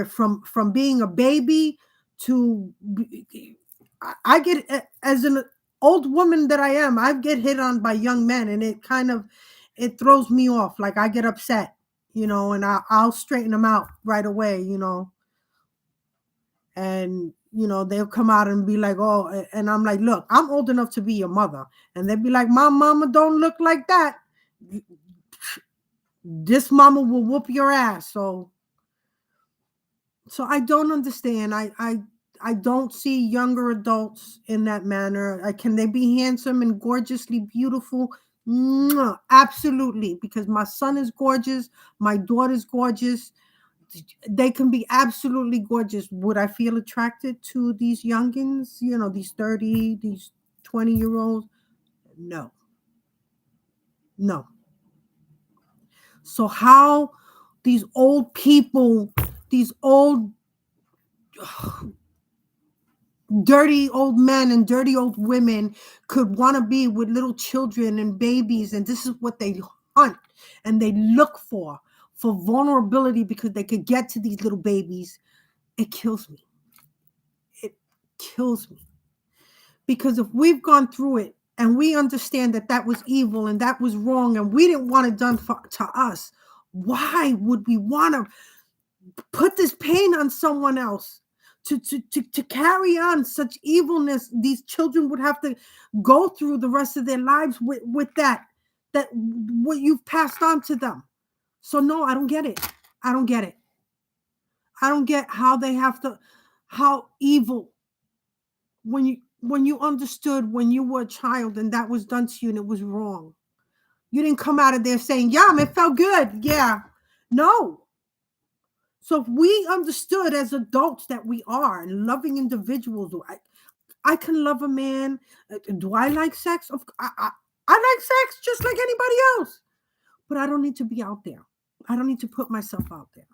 from being a baby to I get, as an old woman that I am, I get hit on by young men, and it throws me off. Like, I get upset, and I'll straighten them out right away. And they'll come out and be like, oh, and I'm like, look, I'm old enough to be your mother. And they'll be like, my mama don't look like that. This mama will whoop your ass. So I don't understand. I don't see younger adults in that manner. Can they be handsome and gorgeously beautiful? Mwah, absolutely, because my son is gorgeous, my daughter's gorgeous. They can be absolutely gorgeous. Would I feel attracted to these youngins? These 30, these 20-year-olds? No, no. So how these old people, these old dirty old men and dirty old women could want to be with little children and babies, and this is what they hunt and they look for vulnerability, because they could get to these little babies. It kills me. It kills me, because if we've gone through it and we understand that that was evil and that was wrong and we didn't want it done to us, why would we want to put this pain on someone else, to carry on such evilness? These children would have to go through the rest of their lives with that what you've passed on to them. So no, I don't get it. I don't get it. I don't get how they have to, how evil, when you understood when you were a child and that was done to you and it was wrong. You didn't come out of there saying, "Yeah, it felt good." Yeah. No. So if we understood as adults that we are and loving individuals, I can love a man. Do I like sex? I like sex just like anybody else, but I don't need to be out there. I don't need to put myself out there.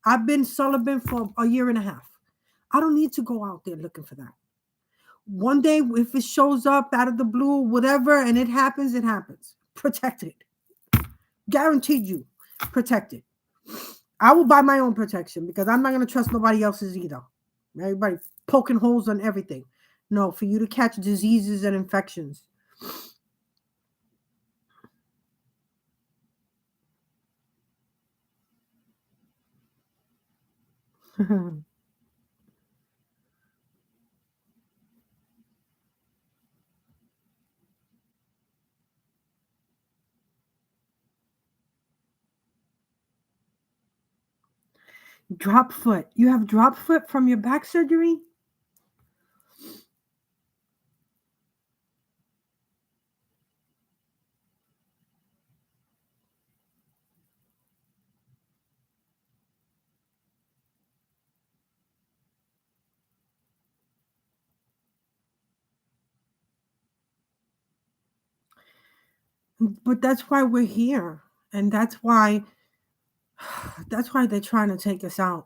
I've been celibate for a year and a half. I don't need to go out there looking for that. One day, if it shows up out of the blue, whatever, and it happens, it happens. Protected. Guaranteed you. Protected. I will buy my own protection, because I'm not going to trust nobody else's either. Everybody poking holes on everything. No, for you to catch diseases and infections. Drop foot. You have drop foot from your back surgery? But that's why we're here. And that's why they're trying to take us out.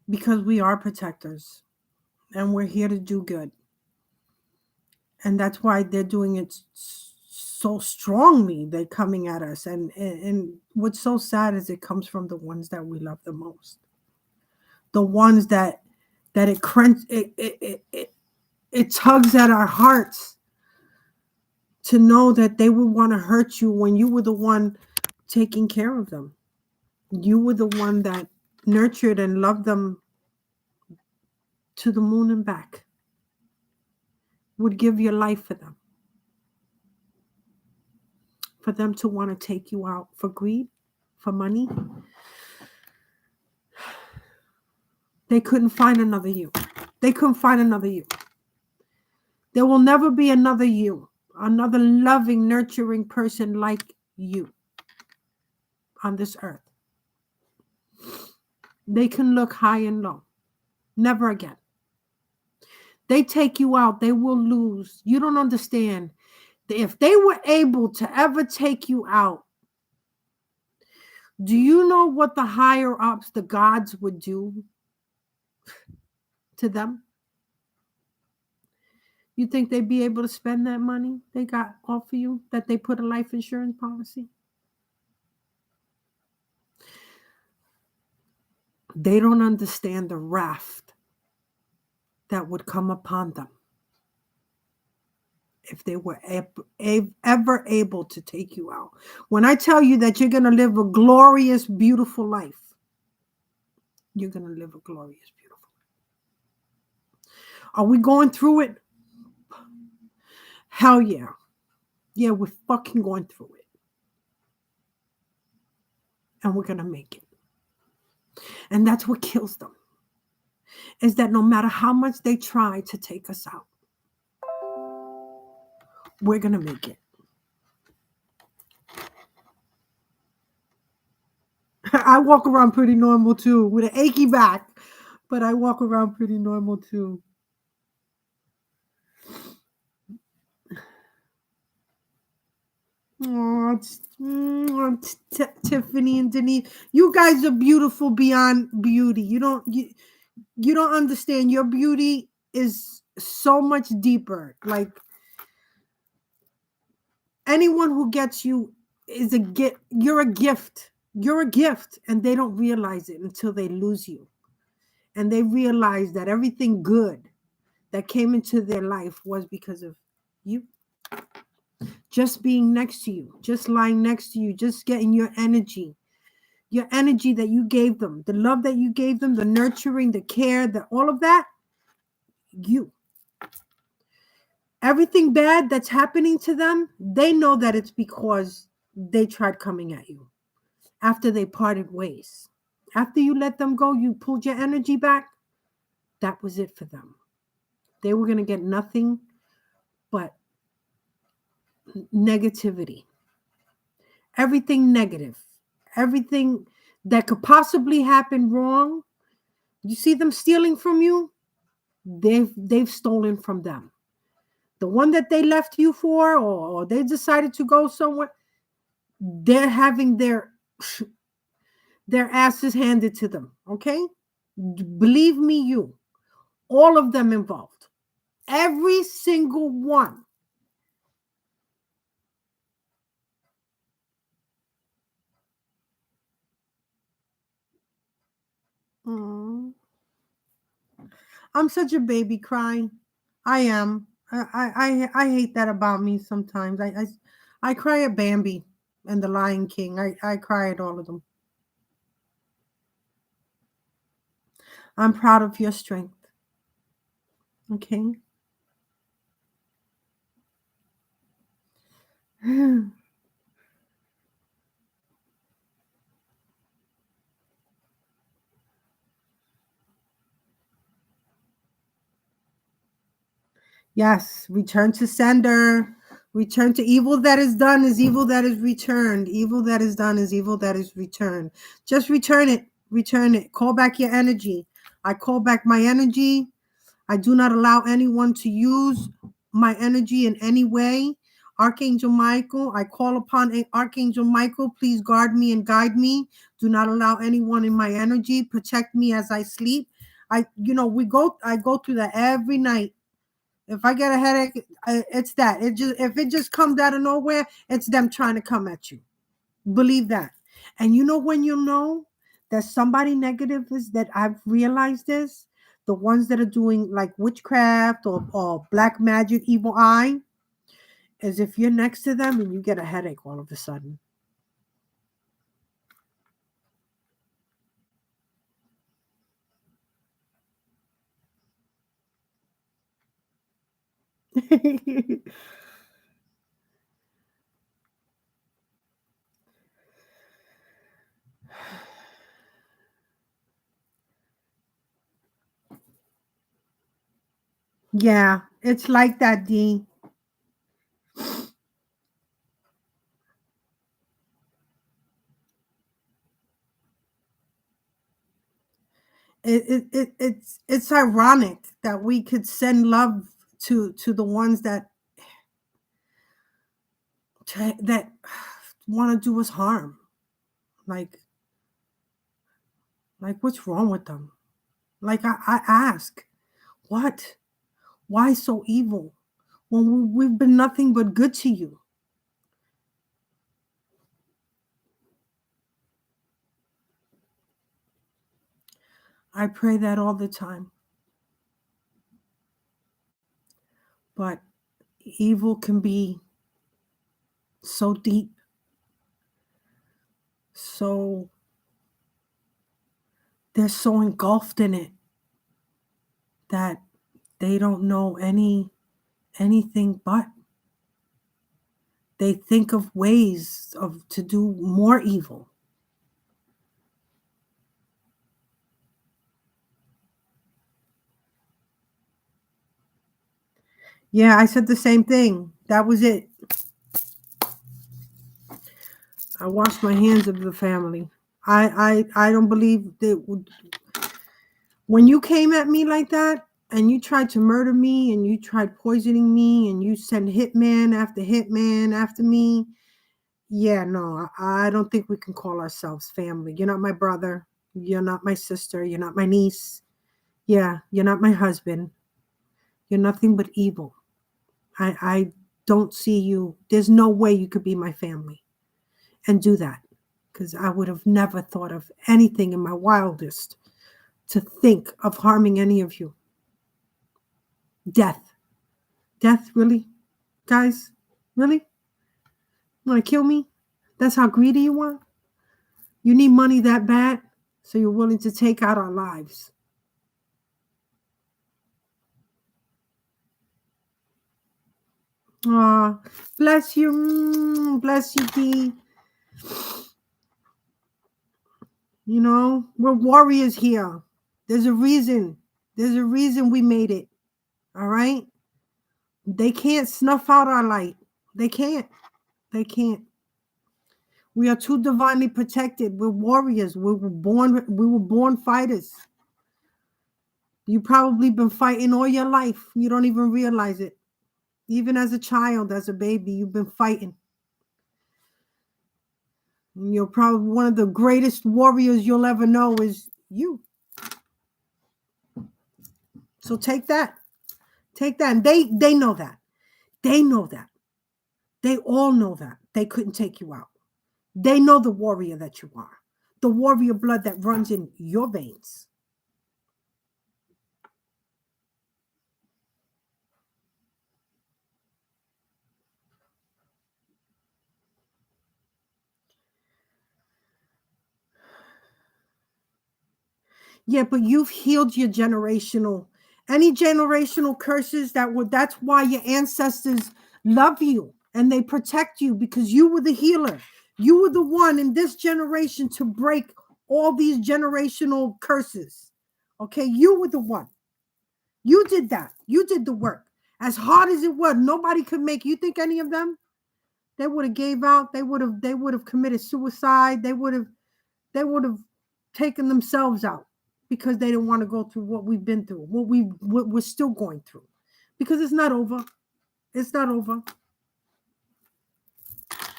Because we are protectors and we're here to do good. And that's why they're doing it so strongly. They're coming at us. And what's so sad is it comes from the ones that we love the most. The ones that it tugs at our hearts to know that they would want to hurt you when you were the one taking care of them. You were the one that nurtured and loved them to the moon and back. Would give your life for them. For them to want to take you out for greed, for money. They couldn't find another you. They couldn't find another you. There will never be another you, another loving, nurturing person like you on this earth. They can look high and low. Never again. They take you out, they will lose. You don't understand. If they were able to ever take you out, do you know what the higher ups, the gods, would do to them? You think they'd be able to spend that money they got off of you, that they put a life insurance policy? They don't understand the wrath that would come upon them if they were ever able to take you out. When I tell you that you're going to live a glorious, beautiful life, you're going to live a glorious, beautiful life. Are we going through it? Hell yeah. Yeah, we're fucking going through it. and we're going to make it. And that's what kills them, is that no matter how much they try to take us out, we're going to make it. I walk around pretty normal too, with an achy back, but I walk around pretty normal too. Oh, Tiffany and Denise, you guys are beautiful beyond beauty. You don't understand. Your beauty is so much deeper. Like, anyone who gets you is a gift. You're a gift. You're a gift, and they don't realize it until they lose you, and they realize that everything good that came into their life was because of you. Just being next to you, just lying next to you, just getting your energy that you gave them, the love that you gave them, the nurturing, the care, all of that, you. Everything bad that's happening to them, they know that it's because they tried coming at you after they parted ways. After you let them go, you pulled your energy back. That was it for them. They were going to get nothing but negativity. Everything negative. Everything that could possibly happen wrong. You see them stealing from you? They've stolen from them. The one that they left you for, or they decided to go somewhere, they're having their asses handed to them. Okay? Believe me, all of them involved. Every single one. Aww. I'm such a baby crying. I am. I hate that about me sometimes. I cry at Bambi and the Lion King. I cry at all of them. I'm proud of your strength. Okay. Yes, return to sender. Return to evil that is done is evil that is returned. Evil that is done is evil that is returned. Just return it. Return it. Call back your energy. I call back my energy. I do not allow anyone to use my energy in any way. Archangel Michael, I call upon Archangel Michael, please guard me and guide me. Do not allow anyone in my energy. Protect me as I sleep. I go through that every night. If I get a headache, it's that. If it just comes out of nowhere, it's them trying to come at you. Believe that. And you know when you know that somebody negative is, that I've realized this, the ones that are doing like witchcraft or black magic, evil eye, is if you're next to them and you get a headache all of a sudden. Yeah, it's like that, Dean. It's ironic that we could send love to the ones that want to do us harm. Like what's wrong with them? Like I ask, what? Why so evil? When we've been nothing but good to you. I pray that all the time. But evil can be so deep, so they're so engulfed in it that they don't know anything but. They think of ways to do more evil. Yeah, I said the same thing. That was it. I washed my hands of the family. I don't believe that when you came at me like that and you tried to murder me and you tried poisoning me and you sent hitman after me. Yeah, no, I don't think we can call ourselves family. You're not my brother. You're not my sister. You're not my niece. Yeah, you're not my husband. You're nothing but evil. I don't see you. There's no way you could be my family and do that, because I would have never thought of anything in my wildest to think of harming any of you. Death. Death, really? Guys, really? You want to kill me? That's how greedy you are? You need money that bad, so you're willing to take out our lives. Aw, bless you. Bless you, D. You know, we're warriors here. There's a reason. There's a reason we made it. All right? They can't snuff out our light. They can't. They can't. We are too divinely protected. We're warriors. We were born fighters. You probably been fighting all your life. You don't even realize it. Even as a child, as a baby, you've been fighting. And you're probably one of the greatest warriors you'll ever know is you. So take that. Take that. And they know that. They know that. They all know that. They couldn't take you out. They know the warrior that you are. The warrior blood that runs in your veins. Yeah, but you've healed your any generational curses that's why your ancestors love you and they protect you, because you were the healer. You were the one in this generation to break all these generational curses. Okay, you were the one. You did that. You did the work. As hard as it was, nobody could make you think any of them. They would have gave out. They would have committed suicide. They would have taken themselves out because they didn't want to go through what we've been through, what we're still going through, because it's not over. It's not over.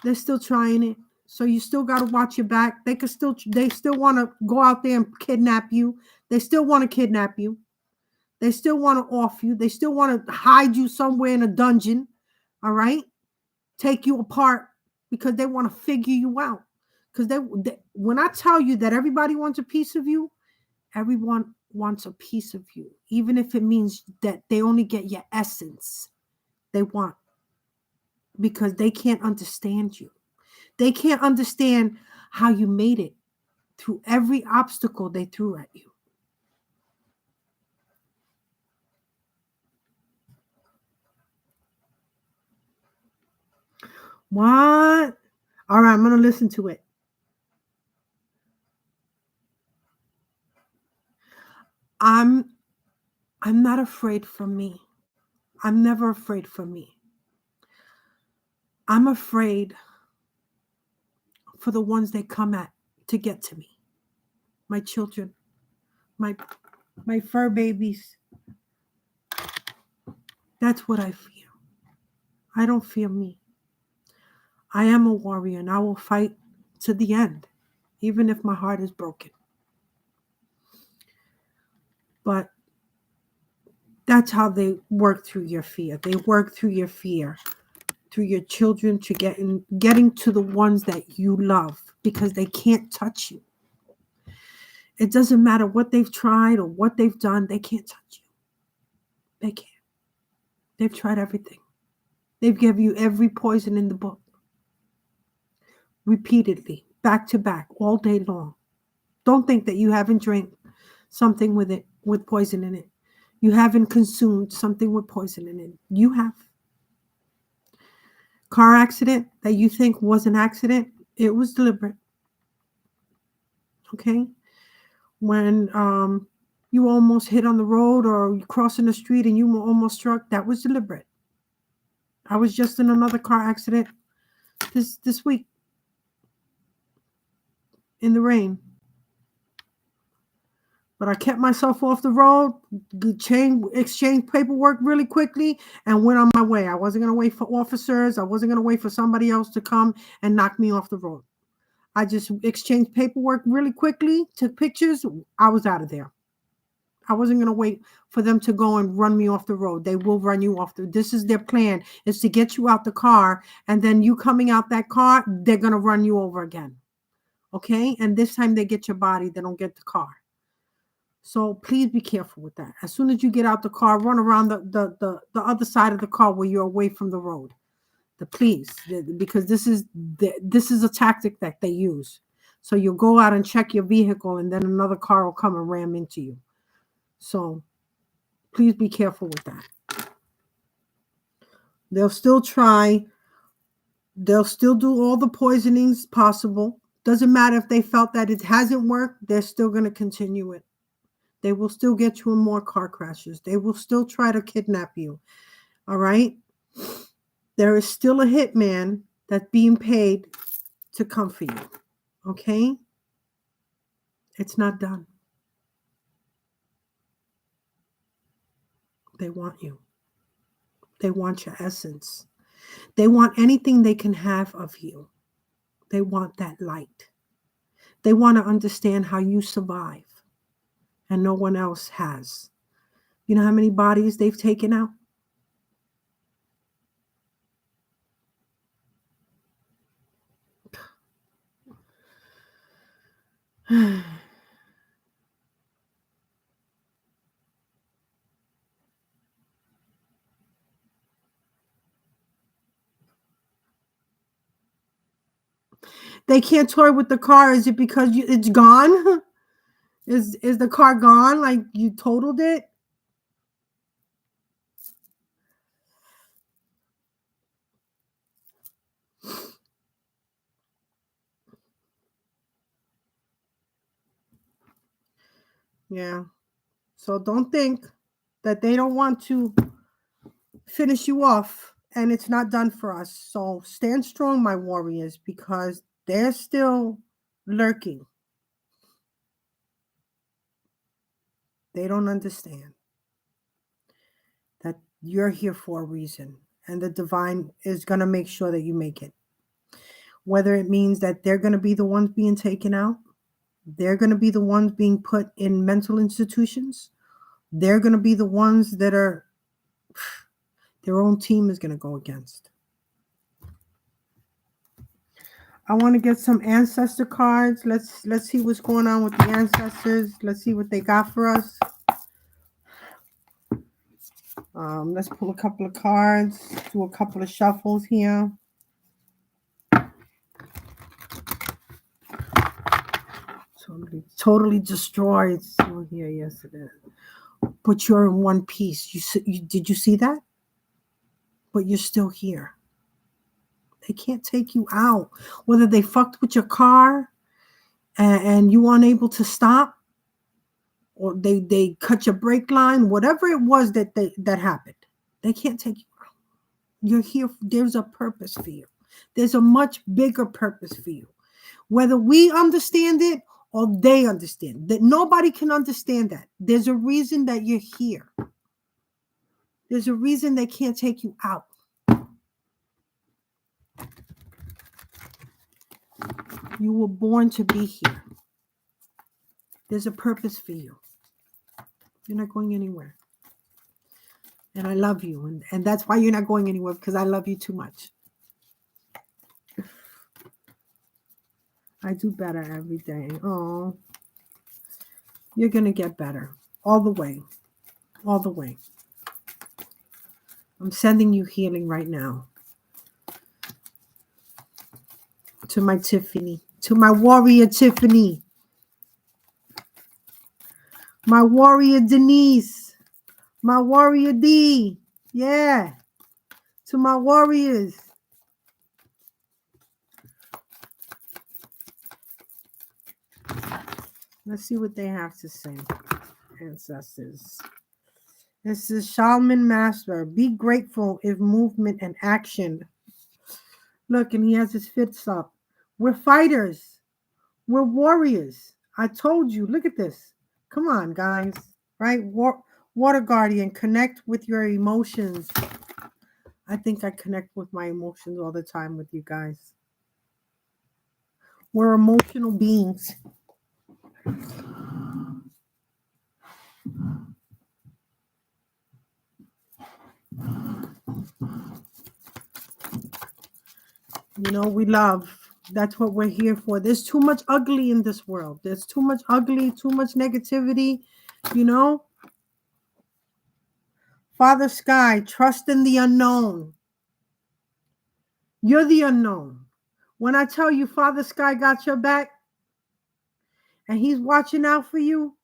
They're still trying it. So you still got to watch your back. They still want to go out there and kidnap you. They still want to kidnap you. They still want to off you. They still want to hide you somewhere in a dungeon. All right? Take you apart because they want to figure you out. Because when I tell you that everybody wants a piece of you, everyone wants a piece of you, even if it means that they only get your essence. They want, because they can't understand you. They can't understand how you made it through every obstacle they threw at you. What? All right, I'm going to listen to it. I'm I'm not afraid for me. I'm never afraid for me. I'm afraid for the ones they come at to get to me. My children, my my fur babies. That's what I fear. I don't fear me. I am a warrior and I will fight to the end, even if my heart is broken. But that's how they work through your fear. They work through your fear, through your children, to getting to the ones that you love, because they can't touch you. It doesn't matter what they've tried or what they've done, they can't touch you. They can't. They've tried everything. They've given you every poison in the book. Repeatedly, back to back, all day long. Don't think that you haven't drank something with poison in it. You haven't consumed something with poison in it. You have. Car accident that you think was an accident, it was deliberate. Okay? When you almost hit on the road or you crossing the street and you were almost struck, that was deliberate. I was just in another car accident this week in the rain. But I kept myself off the road, exchanged paperwork really quickly, and went on my way. I wasn't going to wait for officers. I wasn't going to wait for somebody else to come and knock me off the road. I just exchanged paperwork really quickly, took pictures. I was out of there. I wasn't going to wait for them to go and run me off the road. They will run you off. This is their plan, is to get you out the car, and then you coming out that car, they're going to run you over again. Okay? And this time they get your body. They don't get the car. So please be careful with that. As soon as you get out the car, run around the other side of the car where you're away from the road. Because this is a tactic that they use. So you'll go out and check your vehicle, and then another car will come and ram into you. So please be careful with that. They'll still try. They'll still do all the poisonings possible. Doesn't matter if they felt that it hasn't worked, they're still going to continue it. They will still get you in more car crashes. They will still try to kidnap you. All right? There is still a hitman that's being paid to come for you. Okay? It's not done. They want you. They want your essence. They want anything they can have of you. They want that light. They want to understand how you survive and no one else has. You know how many bodies they've taken out? They can't toy with the car. Is it because it's gone? Is the car gone? Like you totaled it? Yeah. So don't think that they don't want to finish you off and it's not done for us. So stand strong, my warriors, because they're still lurking. They don't understand that you're here for a reason, and the divine is going to make sure that you make it. Whether it means that they're going to be the ones being taken out, they're going to be the ones being put in mental institutions, they're going to be the ones that are their own team is going to go against. I want to get some ancestor cards. Let's see what's going on with the ancestors. Let's see what they got for us. Let's pull a couple of cards, do a couple of shuffles here. Totally destroyed. Oh, here, yes, it is. But you're in one piece. Did you see that? But you're still here. They can't take you out. Whether they fucked with your car and you weren't able to stop, or they cut your brake line, whatever it was that happened, they can't take you out. You're here. There's a purpose for you. There's a much bigger purpose for you. Whether we understand it or they understand that, nobody can understand that. There's a reason that you're here. There's a reason they can't take you out. You were born to be here. There's a purpose for you. You're not going anywhere. And I love you. And that's why you're not going anywhere, because I love you too much. I do better every day. Oh, you're going to get better all the way. All the way. I'm sending you healing right now. To my Tiffany. To my warrior Tiffany. My warrior Denise. My warrior D. Yeah. To my warriors. Let's see what they have to say. Ancestors. This is Shaman Master. Be grateful if movement and action. Look, and he has his fists up. We're fighters. We're warriors. I told you. Look at this. Come on, guys. Right? Water Guardian, connect with your emotions. I think I connect with my emotions all the time with you guys. We're emotional beings. You know, we love. That's what we're here for. There's too much ugly in this world. There's too much ugly, too much negativity, you know? Father Sky, trust in the unknown. You're the unknown. When I tell you Father Sky got your back and he's watching out for you,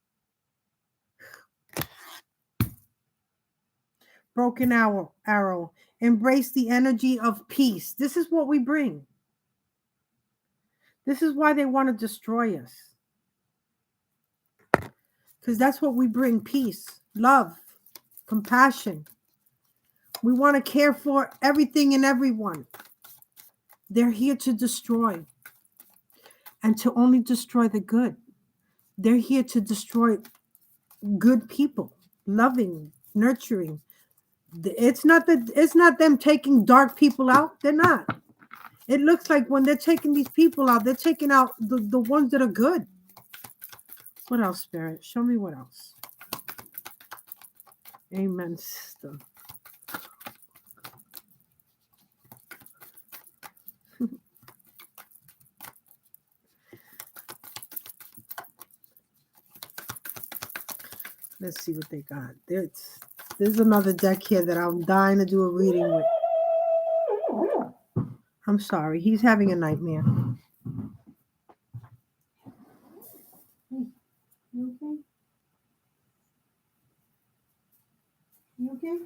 broken arrow. Embrace the energy of peace. This is what we bring. This is why they want to destroy us. Because that's what we bring: peace, love, compassion. We want to care for everything and everyone. They're here to destroy and to only destroy the good. They're here to destroy good people, loving, nurturing. It's not them taking dark people out. They're not. It looks like when they're taking these people out, they're taking out the ones that are good. What else, Spirit? Show me what else. Amen, sister. Let's see what they got. There's another deck here that I'm dying to do a reading with. I'm sorry. He's having a nightmare. You okay? You okay?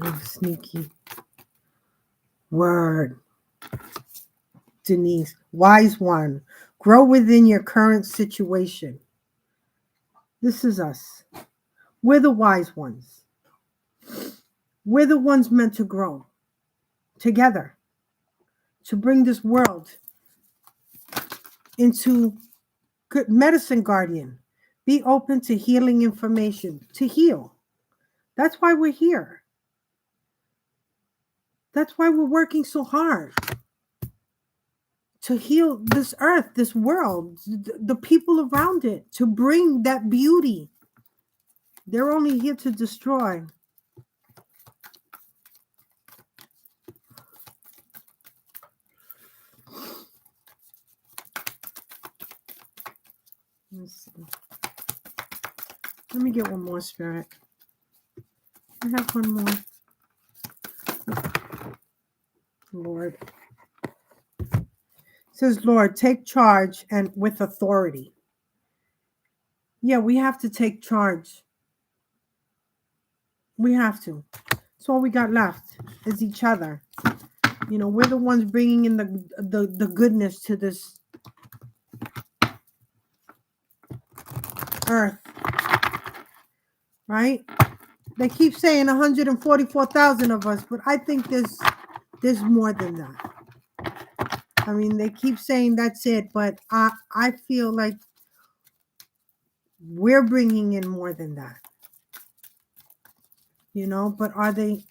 Oh, sneaky. Word. Denise. Wise one. Grow within your current situation. This is us. We're the wise ones. We're the ones meant to grow together to bring this world into good medicine, guardian. Be open to healing information, to heal. That's why we're here. That's why we're working so hard to heal this earth, this world, the people around it, to bring that beauty. They're only here to destroy. Let's see. Let me get one more, Spirit. I have one more. Lord. It says, Lord, take charge and with authority. Yeah, we have to take charge. We have to. That's all we got left is each other. You know, we're the ones bringing in the goodness to this earth. Right? They keep saying 144,000 of us, but I think there's more than that. I mean, they keep saying that's it, but I feel like we're bringing in more than that. You know, but are they,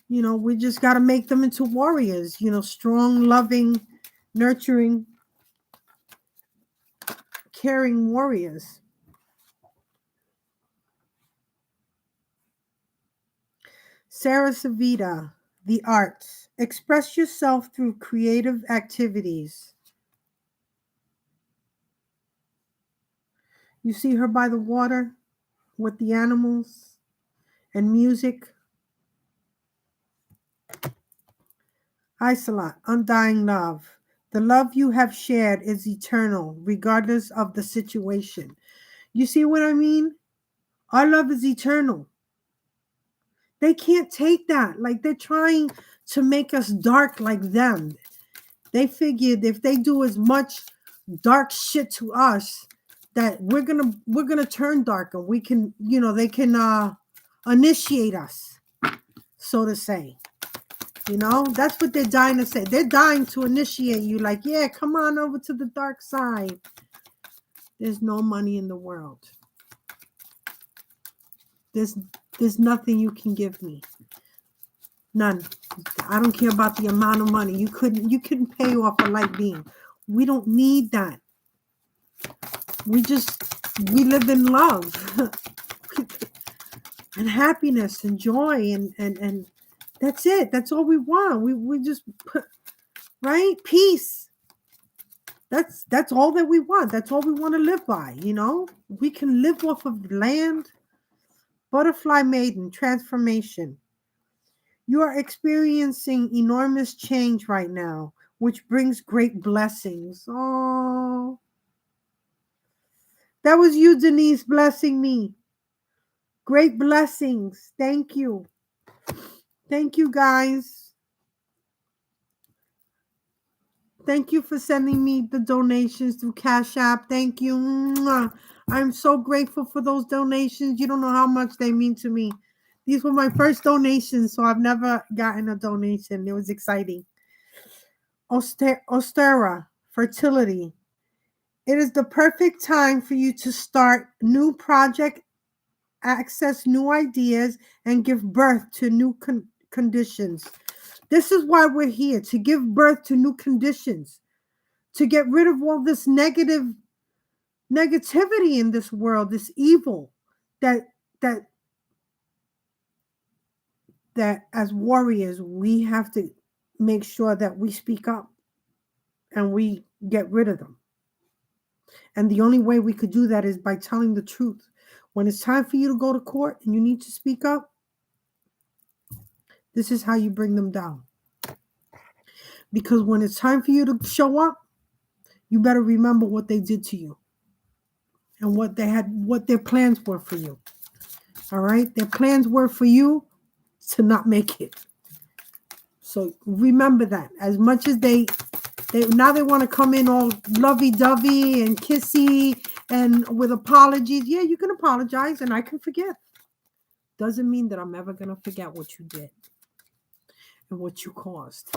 you know, we just got to make them into warriors, you know, strong, loving, nurturing, caring warriors. Sarah Savita, the arts. Express yourself through creative activities. You see her by the water with the animals and music. Isolat, undying love. The love you have shared is eternal, regardless of the situation. You see what I mean? Our love is eternal. They can't take that. Like, they're trying to make us dark like them. They figured if they do as much dark shit to us, that we're gonna turn dark, and we can, they can initiate us, so to say. That's what they're dying to say. They're dying to initiate you, like, yeah, come on over to the dark side. There's no money in the world. There's nothing you can give me. None. I don't care about the amount of money. You couldn't pay off a light being. We don't need that. We live in love and happiness and joy, and that's it. That's all we want. We just put, right? Peace. That's all that we want. That's all we want to live by, We can live off of land. Butterfly maiden transformation. You are experiencing enormous change right now, which brings great blessings. Oh, that was you, Denise, blessing me. Great blessings. Thank you. Thank you, guys. Thank you for sending me the donations through Cash App. Thank you. Mwah. I'm so grateful for those donations. You don't know how much they mean to me. These were my first donations, so I've never gotten a donation. It was exciting. Ostera, fertility. It is the perfect time for you to start new project, access new ideas, and give birth to new conditions. This is why we're here, to give birth to new conditions, to get rid of all this negativity in this world, this evil that as warriors we have to make sure that we speak up and we get rid of them. And the only way we could do that is by telling the truth. When it's time for you to go to court and you need to speak up, this is how you bring them down. Because when it's time for you to show up, you better remember what they did to you and what their plans were for you. All right? Their plans were for you to not make it. So remember that. As much as they now they want to come in all lovey-dovey and kissy and with apologies. Yeah, you can apologize and I can forget. Doesn't mean that I'm ever going to forget what you did and what you caused.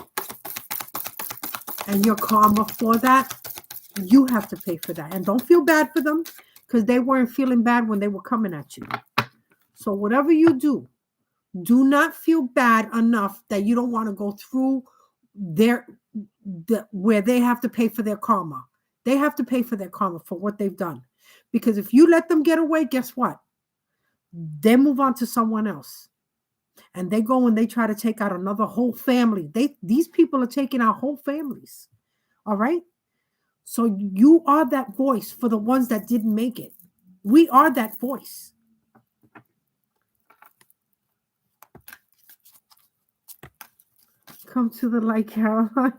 And your karma for that, you have to pay for that. And don't feel bad for them, because they weren't feeling bad when they were coming at you. So whatever you do not feel bad enough that you don't want to go through where they have to pay for their karma. They have to pay for their karma for what they've done. Because if you let them get away, guess what? They move on to someone else. And they go and they try to take out another whole family. These people are taking out whole families. All right? So you are that voice for the ones that didn't make it. We are that voice. Come to the light, Caroline.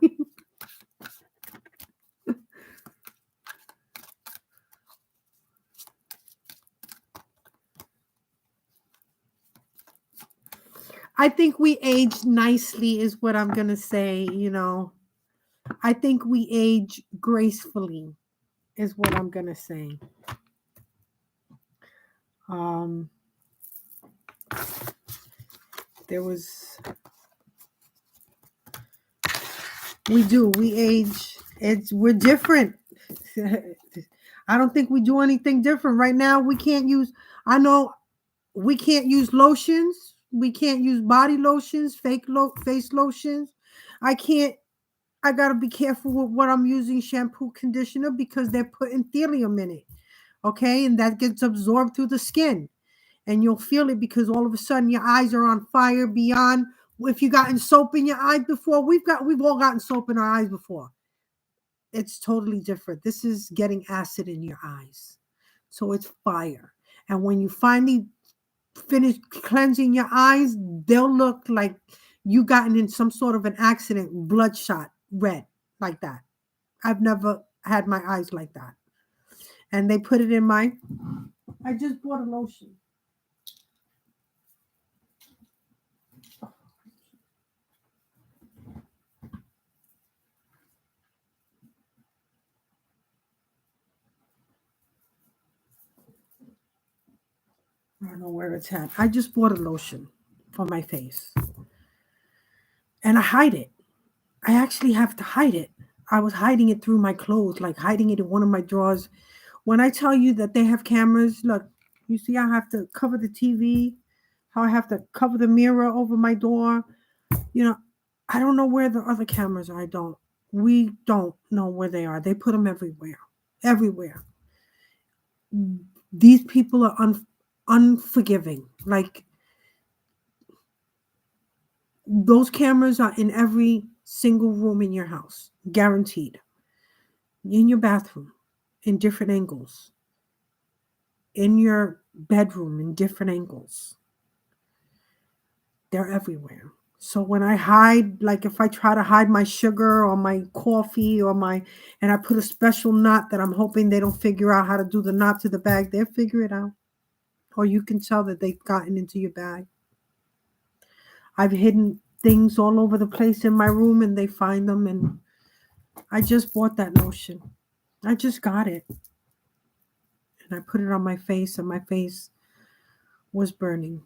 I think we age nicely is what I'm going to say, I think we age gracefully is what I'm going to say. We age. We're different. I don't think we do anything different right now. I know we can't use lotions. We can't use body lotions, face lotions. I got to be careful with what I'm using, shampoo, conditioner, because they're putting thallium in it. Okay. And that gets absorbed through the skin. And you'll feel it because all of a sudden your eyes are on fire beyond. If you gotten soap in your eyes before, we've all gotten soap in our eyes before. It's totally different. This is getting acid in your eyes. So it's fire. And when you finally finish cleansing your eyes, they'll look like you gotten in some sort of an accident, bloodshot, red, like that. I've never had my eyes like that. And they put it in I just bought a lotion. I don't know where it's at. I just bought a lotion for my face and I hide it. I actually have to hide it. I was hiding it through my clothes, like hiding it in one of my drawers. When I tell you that they have cameras, look, you see, I have to cover the TV, how I have to cover the mirror over my door. You know, I don't know where the other cameras are. I don't. We don't know where they are. They put them everywhere. Everywhere. These people are unforgiving. Like, those cameras are in every single room in your house, guaranteed. In your bathroom, in different angles, in your bedroom, in different angles. They're everywhere. So when I hide, like if I try to hide my sugar or my coffee or and I put a special knot that I'm hoping they don't figure out how to do the knot to the bag, they'll figure it out. Or you can tell that they've gotten into your bag. I've hidden things all over the place in my room and they find them. And I just bought that lotion. I just got it. And I put it on my face and my face was burning.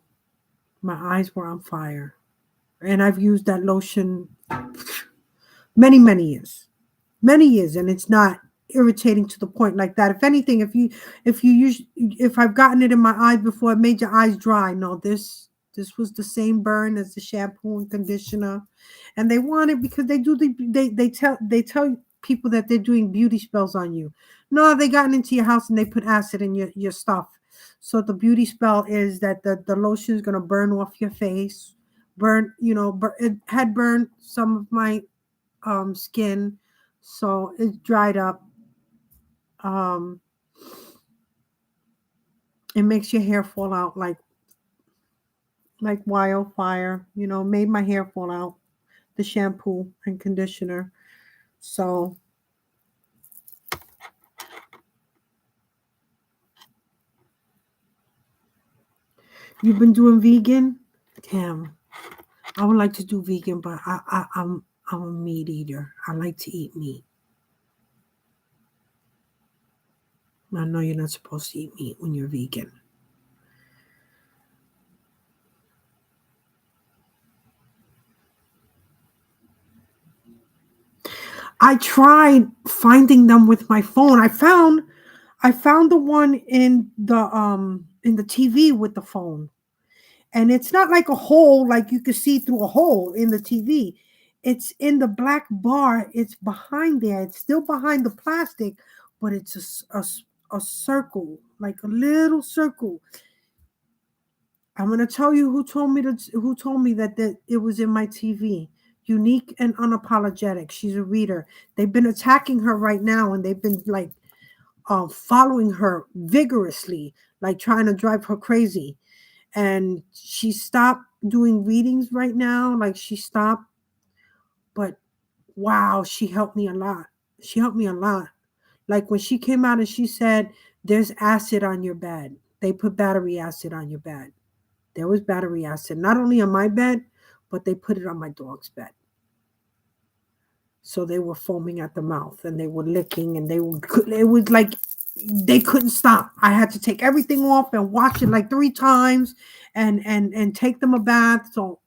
My eyes were on fire. And I've used that lotion many, many years. Many years, and it's not irritating to the point like that. If anything, if I've gotten it in my eyes before, it made your eyes dry. No, this was the same burn as the shampoo and conditioner, and they want it because they tell people that they're doing beauty spells on you. No, they gotten into your house and they put acid in your stuff. So the beauty spell is that the lotion is gonna burn off your face, it had burned some of my skin, so it's dried up. Um, it makes your hair fall out like wildfire. Made my hair fall out. The shampoo and conditioner. So you've been doing vegan? Damn, I would like to do vegan, but I'm a meat eater. I like to eat meat. I know you're not supposed to eat meat when you're vegan. I tried finding them with my phone. I found the one in the TV with the phone. And it's not like a hole like you can see through a hole in the TV. It's in the black bar. It's behind there. It's still behind the plastic, but it's a circle, like a little circle. I'm gonna tell you who told me that it was in my TV. Unique and unapologetic. She's a reader. They've been attacking her right now, and they've been like following her vigorously, like trying to drive her crazy. And she stopped doing readings right now. Like she stopped, but wow, she helped me a lot. She helped me a lot. Like when she came out and she said, "There's acid on your bed. They put battery acid on your bed." There was battery acid, not only on my bed, but they put it on my dog's bed. So they were foaming at the mouth and they were licking and it was like they couldn't stop. I had to take everything off and wash it like 3 times and take them a bath. So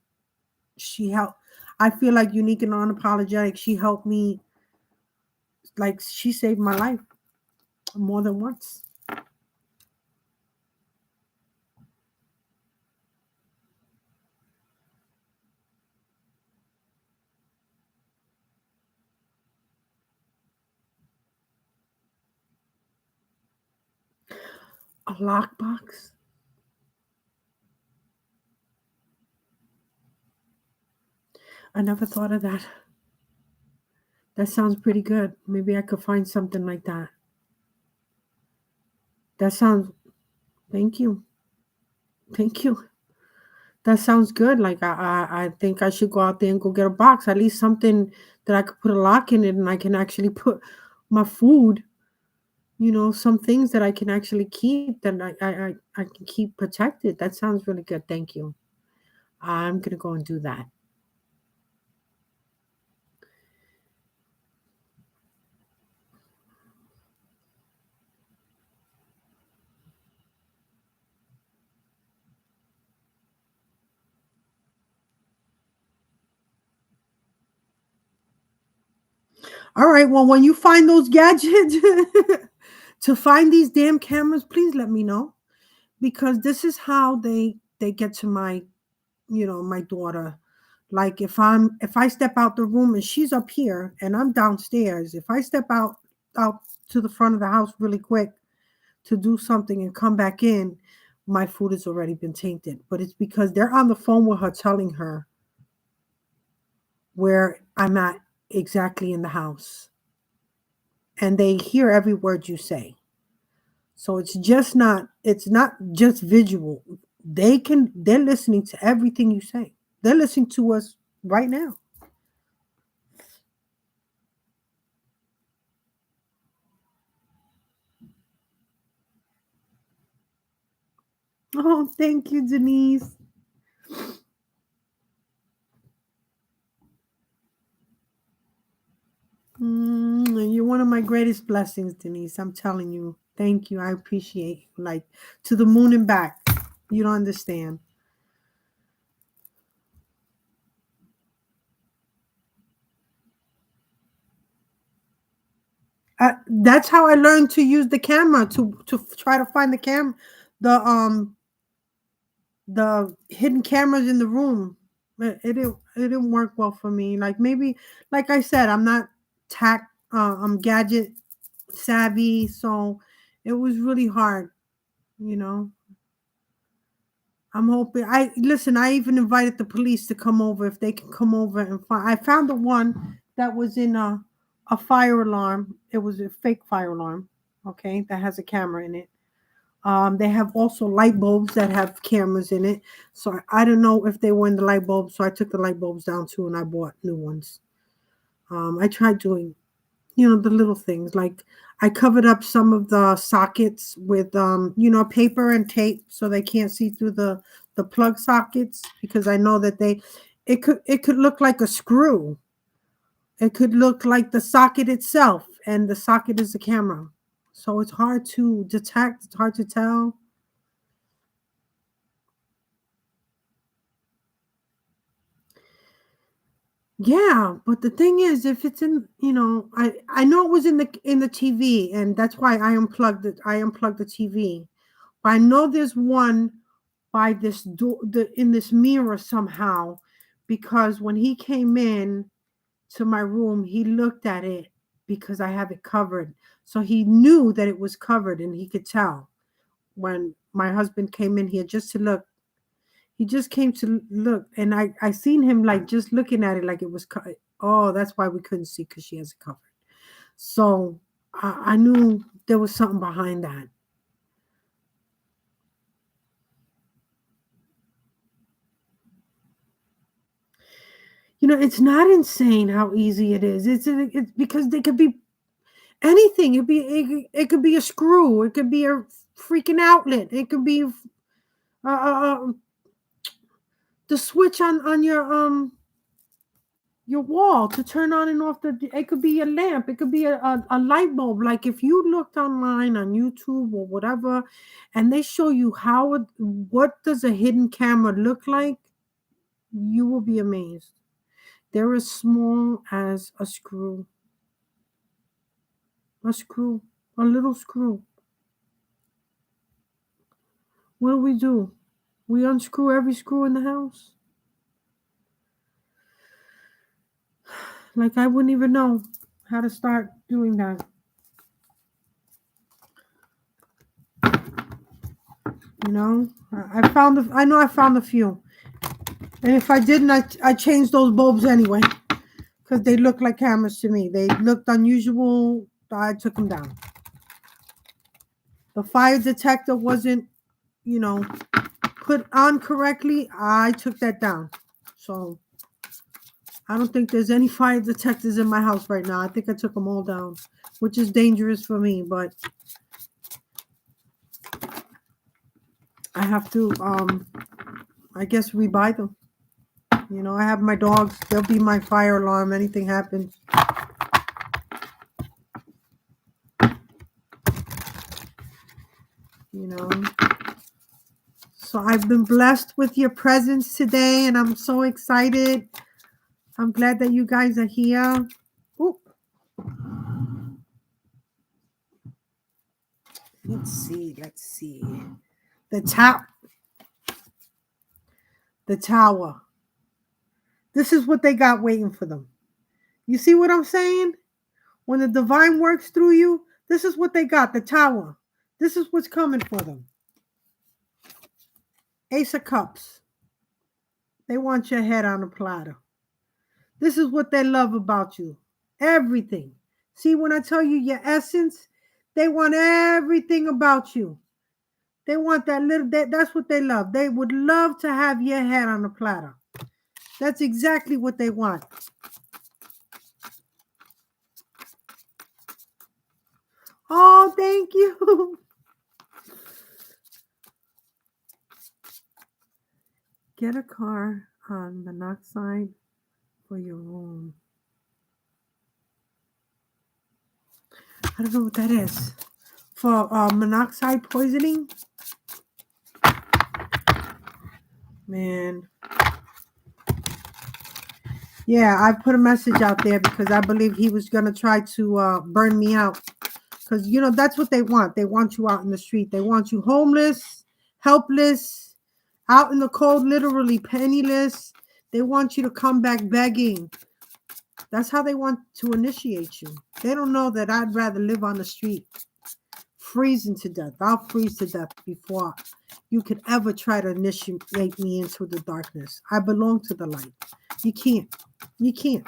she helped. I feel like unique and unapologetic. She helped me, like she saved my life more than once. A lockbox. I never thought of that. That sounds pretty good. Maybe I could find something like that. That sounds. Thank you. Thank you. That sounds good. Like I think I should go out there and go get a box. At least something that I could put a lock in it and I can actually put my food. Some things that I can actually keep that I can keep protected. That sounds really good. Thank you. I'm gonna go and do that. All right. Well, when you find those gadgets to find these damn cameras, please let me know, because this is how they get to my, my daughter. Like if I step out the room and she's up here and I'm downstairs, if I step out to the front of the house really quick to do something and come back in, my food has already been tainted. But it's because they're on the phone with her telling her where I'm at exactly in the house. And they hear every word you say. So it's not just visual. They're listening to everything you say. They're listening to us right now. Oh, thank you, Denise. You're one of my greatest blessings, Denise. I'm telling you. Thank you. I appreciate you. Like, to the moon and back. You don't understand. That's how I learned to use the camera to try to find the the hidden cameras in the room. It didn't work well for me. Like, maybe, like I said, I'm not I'm gadget savvy, so it was really hard, you know. I'm hoping. I listen. I even invited the police to come over, if they can come over and find. I found the one that was in a fire alarm. It was a fake fire alarm. Okay, that has a camera in it. They have also light bulbs that have cameras in it. So I don't know if they were in the light bulbs. So I took the light bulbs down too, and I bought new ones. I tried doing, the little things, like I covered up some of the sockets with paper and tape, so they can't see through the plug sockets, because I know that it could look like a screw. It could look like the socket itself, and the socket is the camera. So it's hard to detect, it's hard to tell. Yeah, but the thing is, if it's in, I know it was in the TV, and that's why I unplugged it. I unplugged the TV. But I know there's one by this door, in this mirror somehow, because when he came in to my room, he looked at it because I have it covered. So he knew that it was covered, and he could tell when my husband came in here just to look. He just came to look, and I seen him like just looking at it like it was. Oh, that's why we couldn't see, because she has it covered. So I knew there was something behind that. It's not insane how easy it is. It's because they could be anything. It could be a screw. It could be a freaking outlet. It could be the switch on your wall to turn on and off the. It could be a lamp. It could be a light bulb. Like, if you looked online on YouTube or whatever, and they show you what does a hidden camera look like, you will be amazed. They're as small as a screw, a little screw. What do we do? We unscrew every screw in the house? Like, I wouldn't even know how to start doing that. I know I found a few. And if I didn't, I changed those bulbs anyway, because they looked like cameras to me. They looked unusual. I took them down. The fire detector wasn't, you know, put on correctly. I took that down. So I don't think there's any fire detectors in my house right now. I think I took them all down, which is dangerous for me, but I have to, I guess, rebuy them. I have my dogs. They'll be my fire alarm. Anything happens. You know. So I've been blessed with your presence today, and I'm so excited. I'm glad that you guys are here. Oop. Let's see. The top. The Tower. This is what they got waiting for them. You see what I'm saying? When the divine works through you, this is what they got. The Tower. This is what's coming for them. Ace of Cups. They want your head on a platter. This is what they love about you. Everything. See, when I tell you your essence, they want everything about you. They want that's what they love. They would love to have your head on a platter. That's exactly what they want. Oh, thank you. Get a car on monoxide for your room. I don't know what that is. For monoxide poisoning? Man. Yeah, I put a message out there because I believe he was going to try to burn me out. Because, you know, that's what they want. They want you out in the street. They want you homeless, helpless, out in the cold, literally penniless. They want you to come back begging. That's how they want to initiate you. They don't know that I'd rather live on the street, freezing to death. I'll freeze to death before you could ever try to initiate me into the darkness. I belong to the light. You can't. You can't.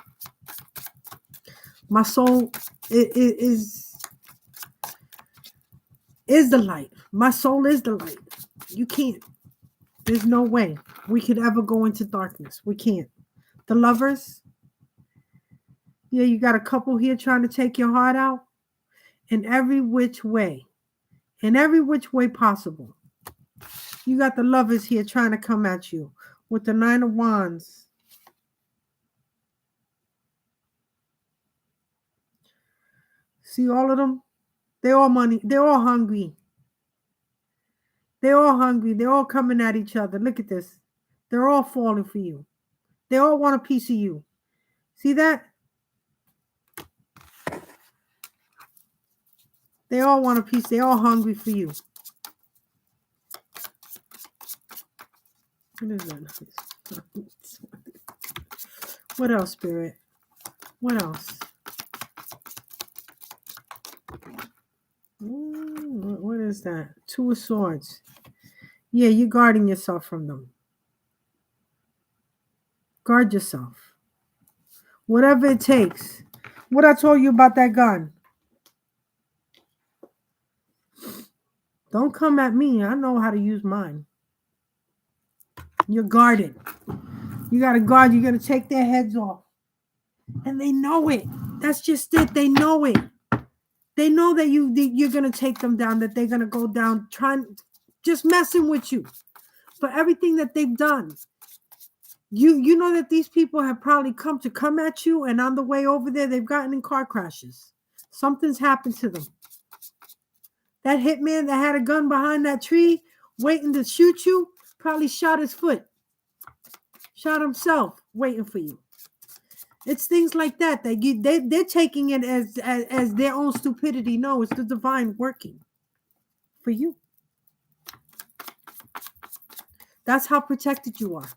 My soul is the light. My soul is the light. You can't. There's no way we could ever go into darkness. We can't. The Lovers. Yeah, you got a couple here trying to take your heart out in every which way. In every which way possible. You got the Lovers here trying to come at you with the Nine of Wands. See all of them? They're all money. They're all hungry. They're all hungry. They're all coming at each other. Look at this. They're all falling for you. They all want a piece of you. See that? They all want a piece. They're all hungry for you. What is that? What else, Spirit? What else? What is that? Two of Swords. Yeah, you're guarding yourself from them. Guard yourself. Whatever it takes. What I told you about that gun. Don't come at me. I know how to use mine. You're guarded. You got to guard. You're going to take their heads off. And they know it. That's just it. They know it. They know that you're going to take them down, that they're going to go down, just messing with you for everything that they've done. You know that these people have probably come at you, and on the way over there, they've gotten in car crashes. Something's happened to them. That hitman that had a gun behind that tree waiting to shoot you probably shot his foot. Shot himself waiting for you. It's things like that they're taking it as their own stupidity. No, it's the divine working for you. That's how protected you are.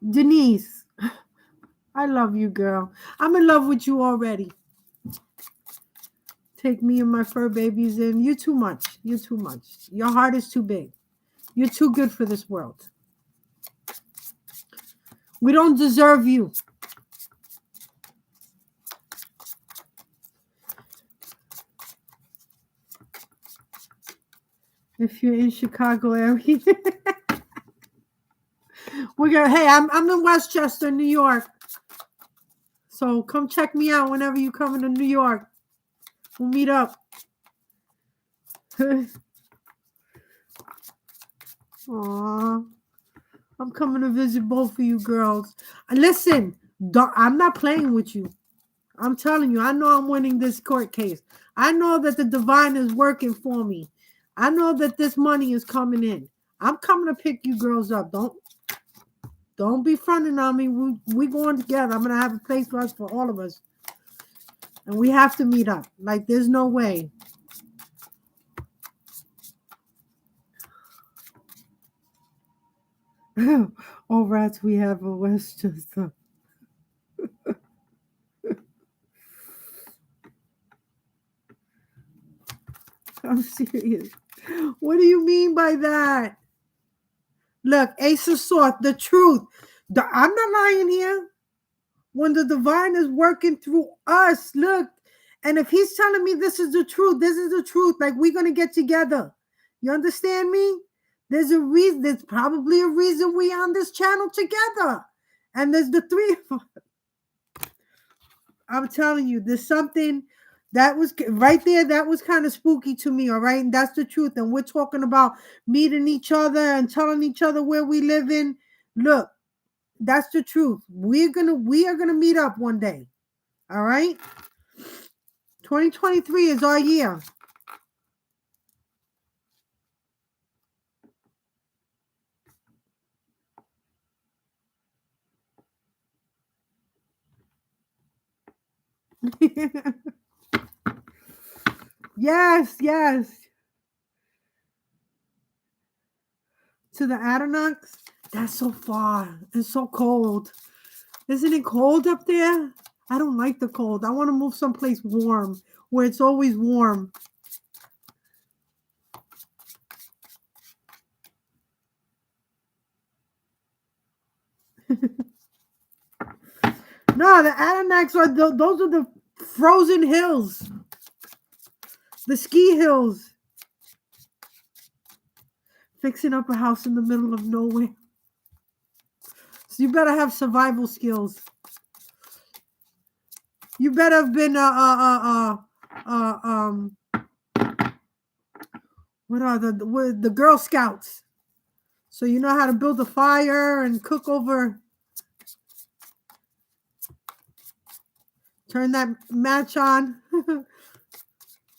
Denise, I love you, girl. I'm in love with you already. Take me and my fur babies in. You're too much. You're too much. Your heart is too big. You're too good for this world. We don't deserve you. If you're in Chicago area. I'm in Westchester, New York. So come check me out whenever you come into New York. We'll meet up. Aww. I'm coming to visit both of you girls. Listen, I'm not playing with you. I'm telling you, I know I'm winning this court case. I know that the divine is working for me. I know that this money is coming in. I'm coming to pick you girls up. Don't be fronting on me. We going together. I'm gonna have a place for us, for all of us, and we have to meet up. Like there's no way. Oh, rats, we have a Westchester. I'm serious. What do you mean by that? Look, Ace of Swords, the truth. I'm not lying here. When the divine is working through us, look. And if he's telling me this is the truth, this is the truth. Like we're gonna get together. You understand me? There's a reason. There's probably a reason we on this channel together. And there's the three of us. I'm telling you, there's something that was right there. That was kind of spooky to me. All right, and that's the truth. And we're talking about meeting each other and telling each other where we live in. Look, that's the truth. We are gonna meet up one day. All right. 2023 is our year. Yes, yes. To the Adirondacks? That's so far. It's so cold. Isn't it cold up there? I don't like the cold. I want to move someplace warm where it's always warm. No, the Adirondacks are those are the frozen hills, the ski hills. Fixing up a house in the middle of nowhere. So you better have survival skills. You better have been what are the Girl Scouts? So you know how to build a fire and cook over. Turn that match on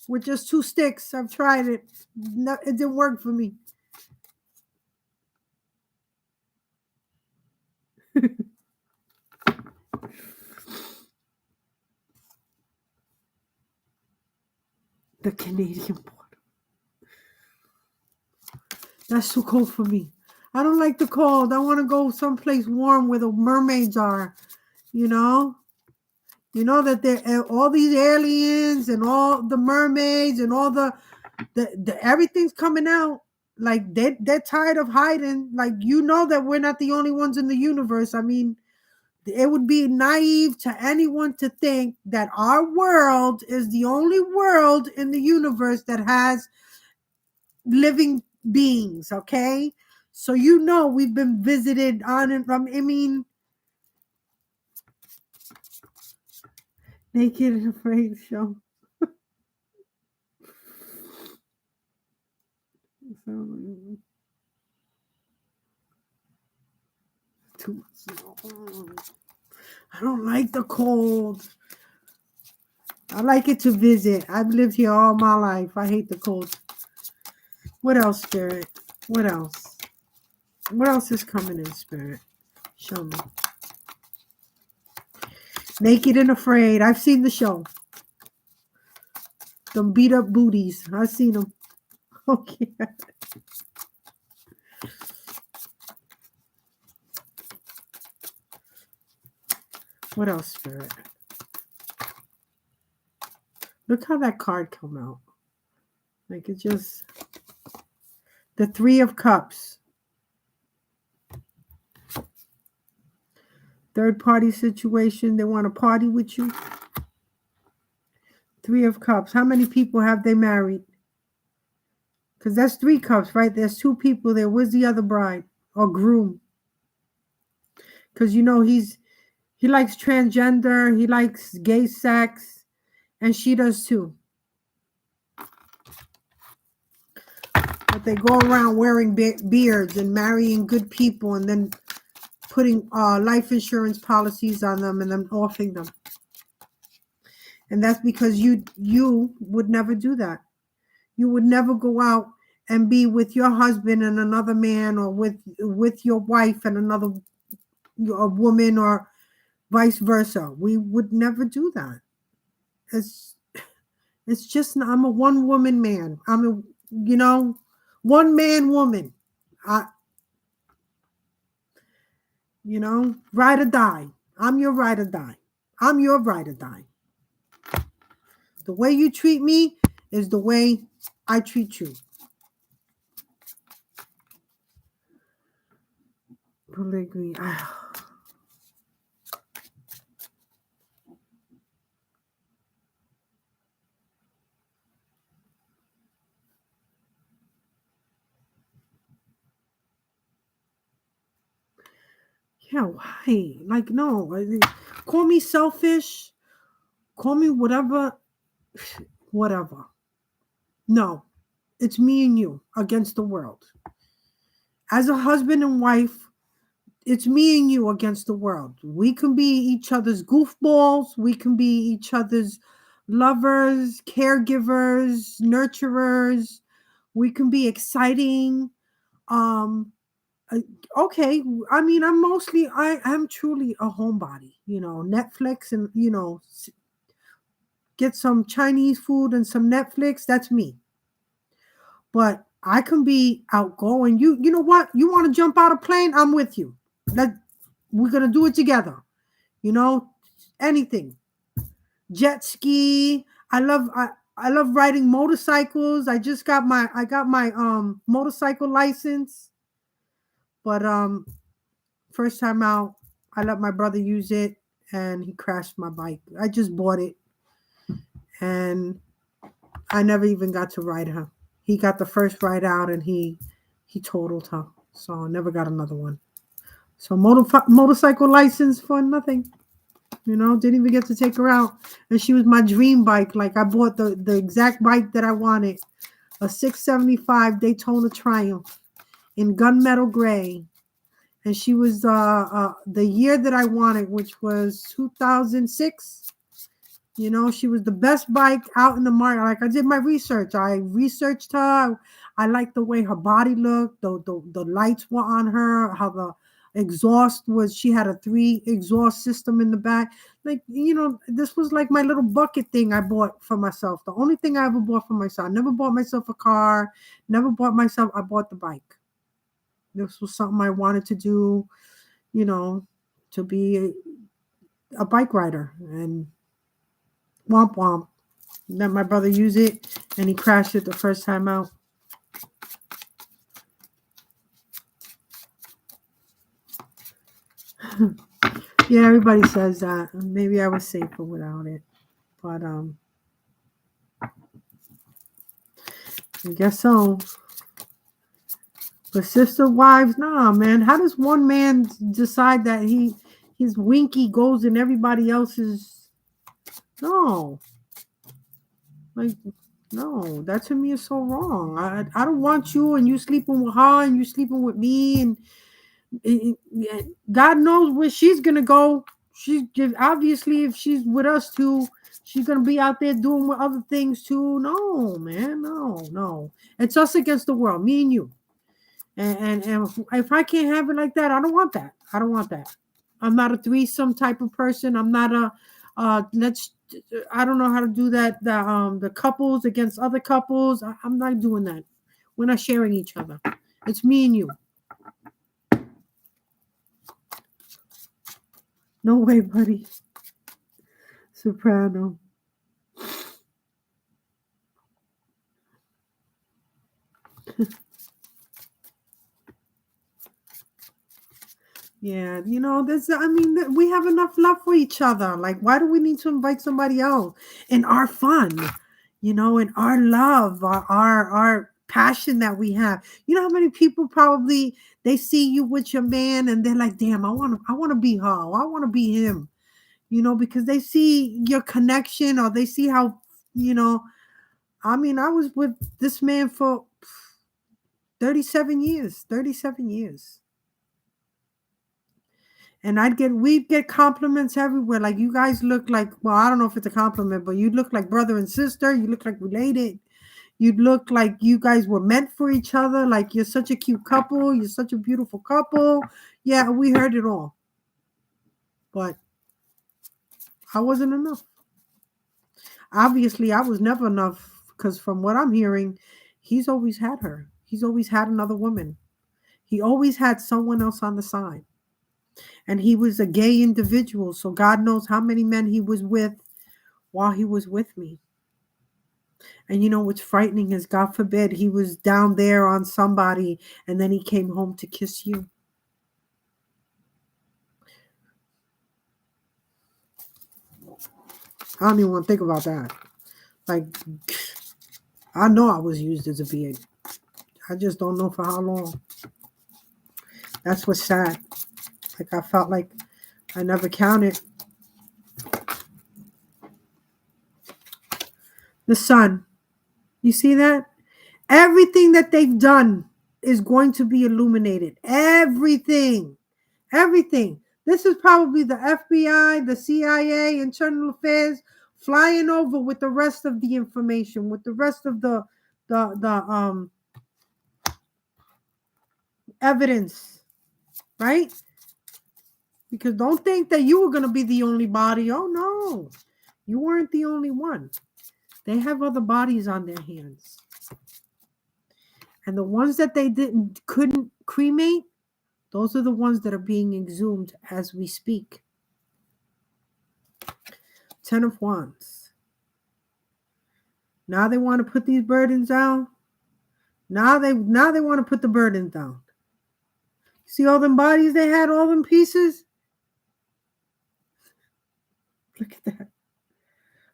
with just 2 sticks. I've tried it. No, it didn't work for me. The Canadian border. That's too cold for me. I don't like the cold. I want to go someplace warm where the mermaids are. You know that there all these aliens and all the mermaids and all the everything's coming out. Like they're tired of hiding. Like that we're not the only ones in the universe. I mean, it would be naive to anyone to think that our world is the only world in the universe that has living beings, okay? So we've been visited on and from, I mean, Naked and Afraid show. I don't like the cold. I like it to visit. I've lived here all my life. I hate the cold. What else, Spirit? What else? What else is coming in, Spirit? Show me. Naked and Afraid. I've seen the show. Them beat up booties. I've seen them. Okay. What else, Spirit? Look how that card come out. Like it just... The 3 of Cups. Third party situation. They want to party with you. 3 of Cups. How many people have they married? Because that's 3 cups, right? There's 2 people there. Where's the other bride or groom? Because he likes transgender. He likes gay sex. And she does too. But they go around wearing beards and marrying good people and then putting life insurance policies on them and then offing them. And that's because you would never do that. You would never go out and be with your husband and another man, or with your wife and another a woman, or vice versa. We would never do that. It's just, I'm a one woman man. I'm a, one man woman. I, ride or die. I'm your ride or die. I'm your ride or die. The way you treat me is the way I treat you. Polygamy. Yeah, why? Like, no. Call me selfish. Call me whatever. Whatever. No. It's me and you against the world. As a husband and wife, it's me and you against the world. We can be each other's goofballs. We can be each other's lovers, caregivers, nurturers. We can be exciting. Okay. I mean, I'm truly a homebody, Netflix and, get some Chinese food and some Netflix. That's me. But I can be outgoing. You know what? You want to jump out of plane? I'm with you. We're going to do it together. Anything. Jet ski. I love riding motorcycles. I got my motorcycle license. But first time out, I let my brother use it and he crashed my bike. I just bought it and I never even got to ride her. He got the first ride out and he totaled her. So I never got another one. So motorcycle license for nothing. Didn't even get to take her out. And she was my dream bike. Like, I bought the exact bike that I wanted. A 675 Daytona Triumph in gunmetal gray. And she was the year that I wanted, which was 2006. She was the best bike out in the market. Like, I did my research. I researched her. I liked the way her body looked. The lights were on her. How the exhaust was. She had a 3 exhaust system in the back. Like, this was like my little bucket thing I bought for myself. The only thing I ever bought for myself. I never bought myself a car. I bought the bike. This was something I wanted to do, to be a bike rider. And womp womp. Let my brother use it and he crashed it the first time out. Yeah, everybody says that. Maybe I was safer without it. But I guess so. But sister wives, nah, man. How does one man decide that his winky goes in everybody else's? No. Like, no, that to me is so wrong. I don't want you and you sleeping with her and you sleeping with me, and God knows where she's gonna go. She's obviously, if she's with us too, she's gonna be out there doing other things too. No, man, no. It's us against the world, me and you. And if I can't have it like that, I don't want that. I'm not a threesome type of person. I'm not a I don't know how to do that. The couples against other couples. I'm not doing that. We're not sharing each other. It's me and you. No way, buddy. Soprano. Yeah, we have enough love for each other. Like, why do we need to invite somebody else? In our fun, in our love, our passion that we have. You know how many people probably they see you with your man and they're like, damn, I want to be her. I want to be him. Because they see your connection, or they see how, I was with this man for 37 years. 37 years. And we'd get compliments everywhere. Like, you guys look like, well, I don't know if it's a compliment, but you look like brother and sister. You look like related. You'd look like you guys were meant for each other. Like, you're such a cute couple. You're such a beautiful couple. Yeah, we heard it all. But I wasn't enough. Obviously, I was never enough because from what I'm hearing, he's always had her. He's always had another woman. He always had someone else on the side. And he was a gay individual. So God knows how many men he was with while he was with me. And you know what's frightening is, God forbid, he was down there on somebody and then he came home to kiss you. I don't even want to think about that. Like, I know I was used as a being. I just don't know for how long. That's what's sad. Like, I felt like I never counted. The sun. You see that? Everything that they've done is going to be illuminated. Everything. Everything. This is probably the FBI, the CIA, Internal Affairs flying over with the rest of the information, with the rest of the evidence, right? Because don't think that you were going to be the only body. Oh no. You weren't the only one. They have other bodies on their hands. And the ones that they couldn't cremate, those are the ones that are being exhumed as we speak. 10 of Wands. Now they want to put these burdens down. Now they want to put the burdens down. See all them bodies they had, all them pieces? Look at that.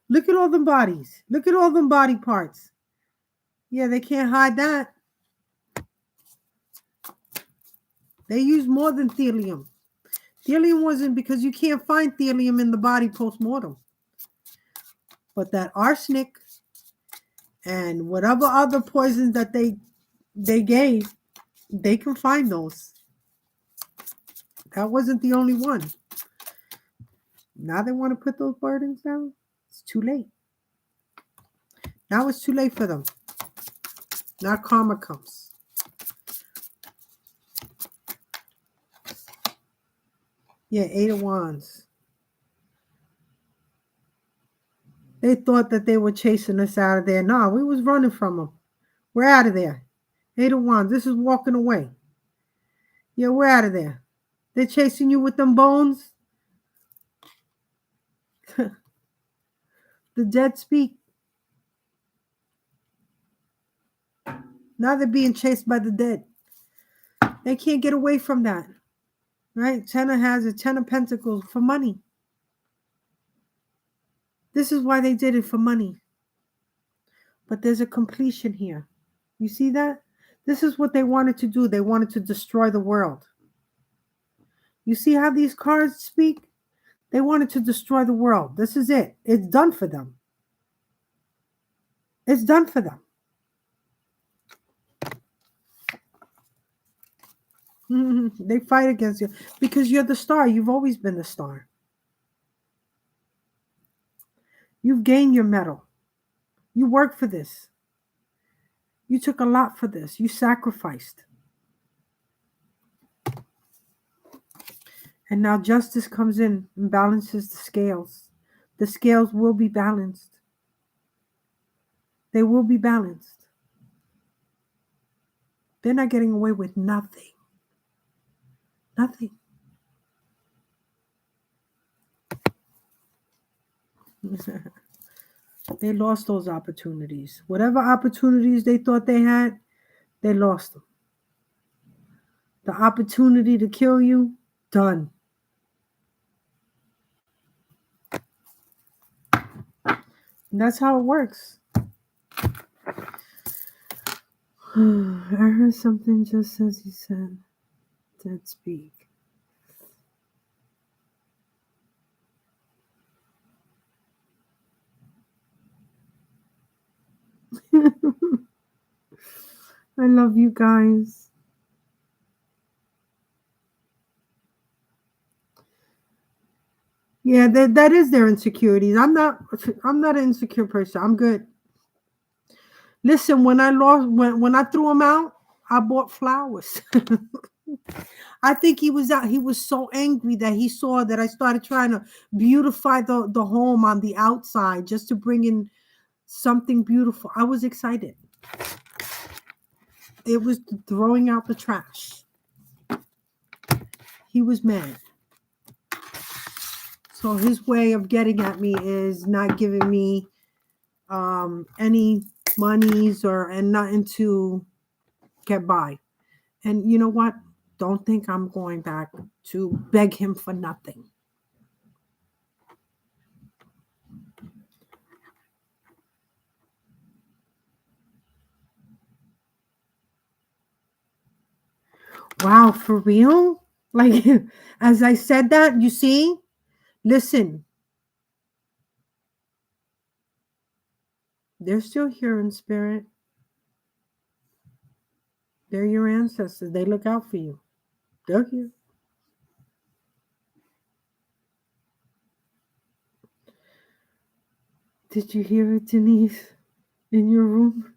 Look at all them bodies. Look at all them body parts. Yeah, they can't hide that. They use more than thallium. Thallium wasn't, because you can't find thallium in the body post-mortem. But that arsenic and whatever other poisons that they gave, they can find those. That wasn't the only one. Now they want to put those burdens down. It's too late. Now it's too late for them. Now karma comes. Yeah, 8 of Wands. They thought that they were chasing us out of there. No, we was running from them. We're out of there. 8 of Wands. This is walking away. Yeah, we're out of there. They're chasing you with them bones. The dead speak. Now they're being chased by the dead. They can't get away from that. Right? Ten has a 10 of Pentacles for money. This is why they did it, for money. But there's a completion here. You see that? This is what they wanted to do. They wanted to destroy the world. You see how these cards speak? They wanted to destroy the world. This is it. It's done for them. It's done for them. They fight against you because you're the star. You've always been the star. You've gained your medal. You worked for this. You took a lot for this. You sacrificed. And now justice comes in and balances the scales. The scales will be balanced. They will be balanced. They're not getting away with nothing. Nothing. They lost those opportunities. Whatever opportunities they thought they had, they lost them. The opportunity to kill you, done. And that's how it works. I heard something just as you said. Dead speak. I love you guys. Yeah, that is their insecurities. I'm not an insecure person. I'm good. Listen, when I threw him out, I bought flowers. I think he was so angry that he saw that I started trying to beautify the home on the outside just to bring in something beautiful. I was excited. It was throwing out the trash. He was mad. So his way of getting at me is not giving me any monies or and nothing to get by. And you know what? Don't think I'm going back to beg him for nothing. Wow, for real? Like, as I said that, you see? Listen, they're still here in spirit. They're your ancestors. They look out for you. They're here. Did you hear it, Denise, in your room?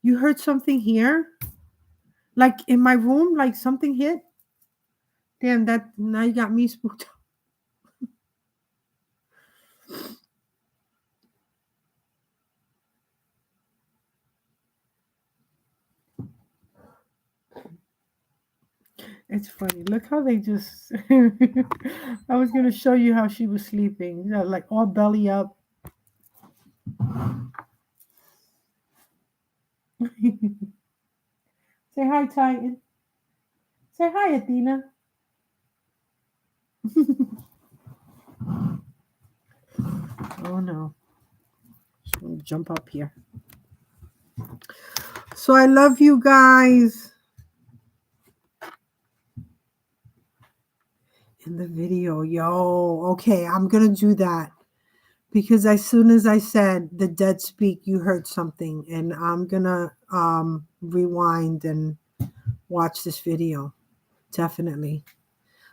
You heard something here? Like in my room? Like something hit? Damn, that now you got me spooked. It's funny. Look how they just. I was gonna show you how she was sleeping. You know, like all belly up. Say hi, Titan. Say hi, Athena. Oh no. Just gonna jump up here. So I love you guys. In the video, yo. Okay, I'm gonna do that. Because as soon as I said the dead speak, you heard something, and I'm gonna rewind and watch this video. Definitely.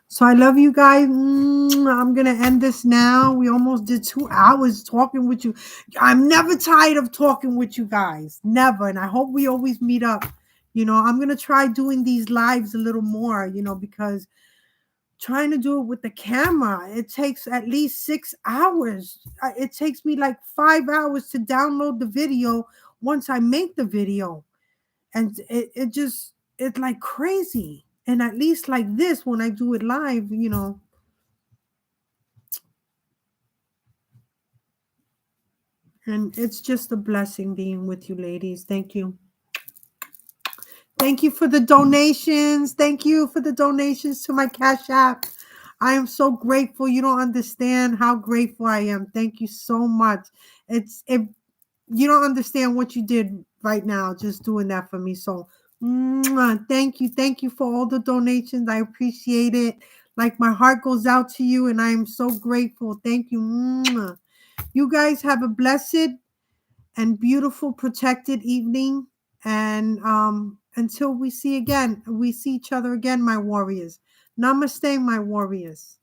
So I love you guys. I'm gonna end this now. We almost did 2 hours talking with you. I'm never tired of talking with you guys. Never. And I hope we always meet up. I'm gonna try doing these lives a little more, because trying to do it with the camera, it takes at least 6 hours. It takes me like 5 hours to download the video once I make the video. And it's like crazy. And at least like this, when I do it live, and it's just a blessing being with you ladies. Thank you. Thank you for the donations. Thank you for the donations to my Cash App. I am so grateful. You don't understand how grateful I am. Thank you so much. If you don't understand what you did right now, just doing that for me. So thank you. Thank you for all the donations. I appreciate it. Like my heart goes out to you, and I am so grateful. Thank you. You guys have a blessed and beautiful, protected evening. And until we see each other again, my warriors. Namaste, my warriors.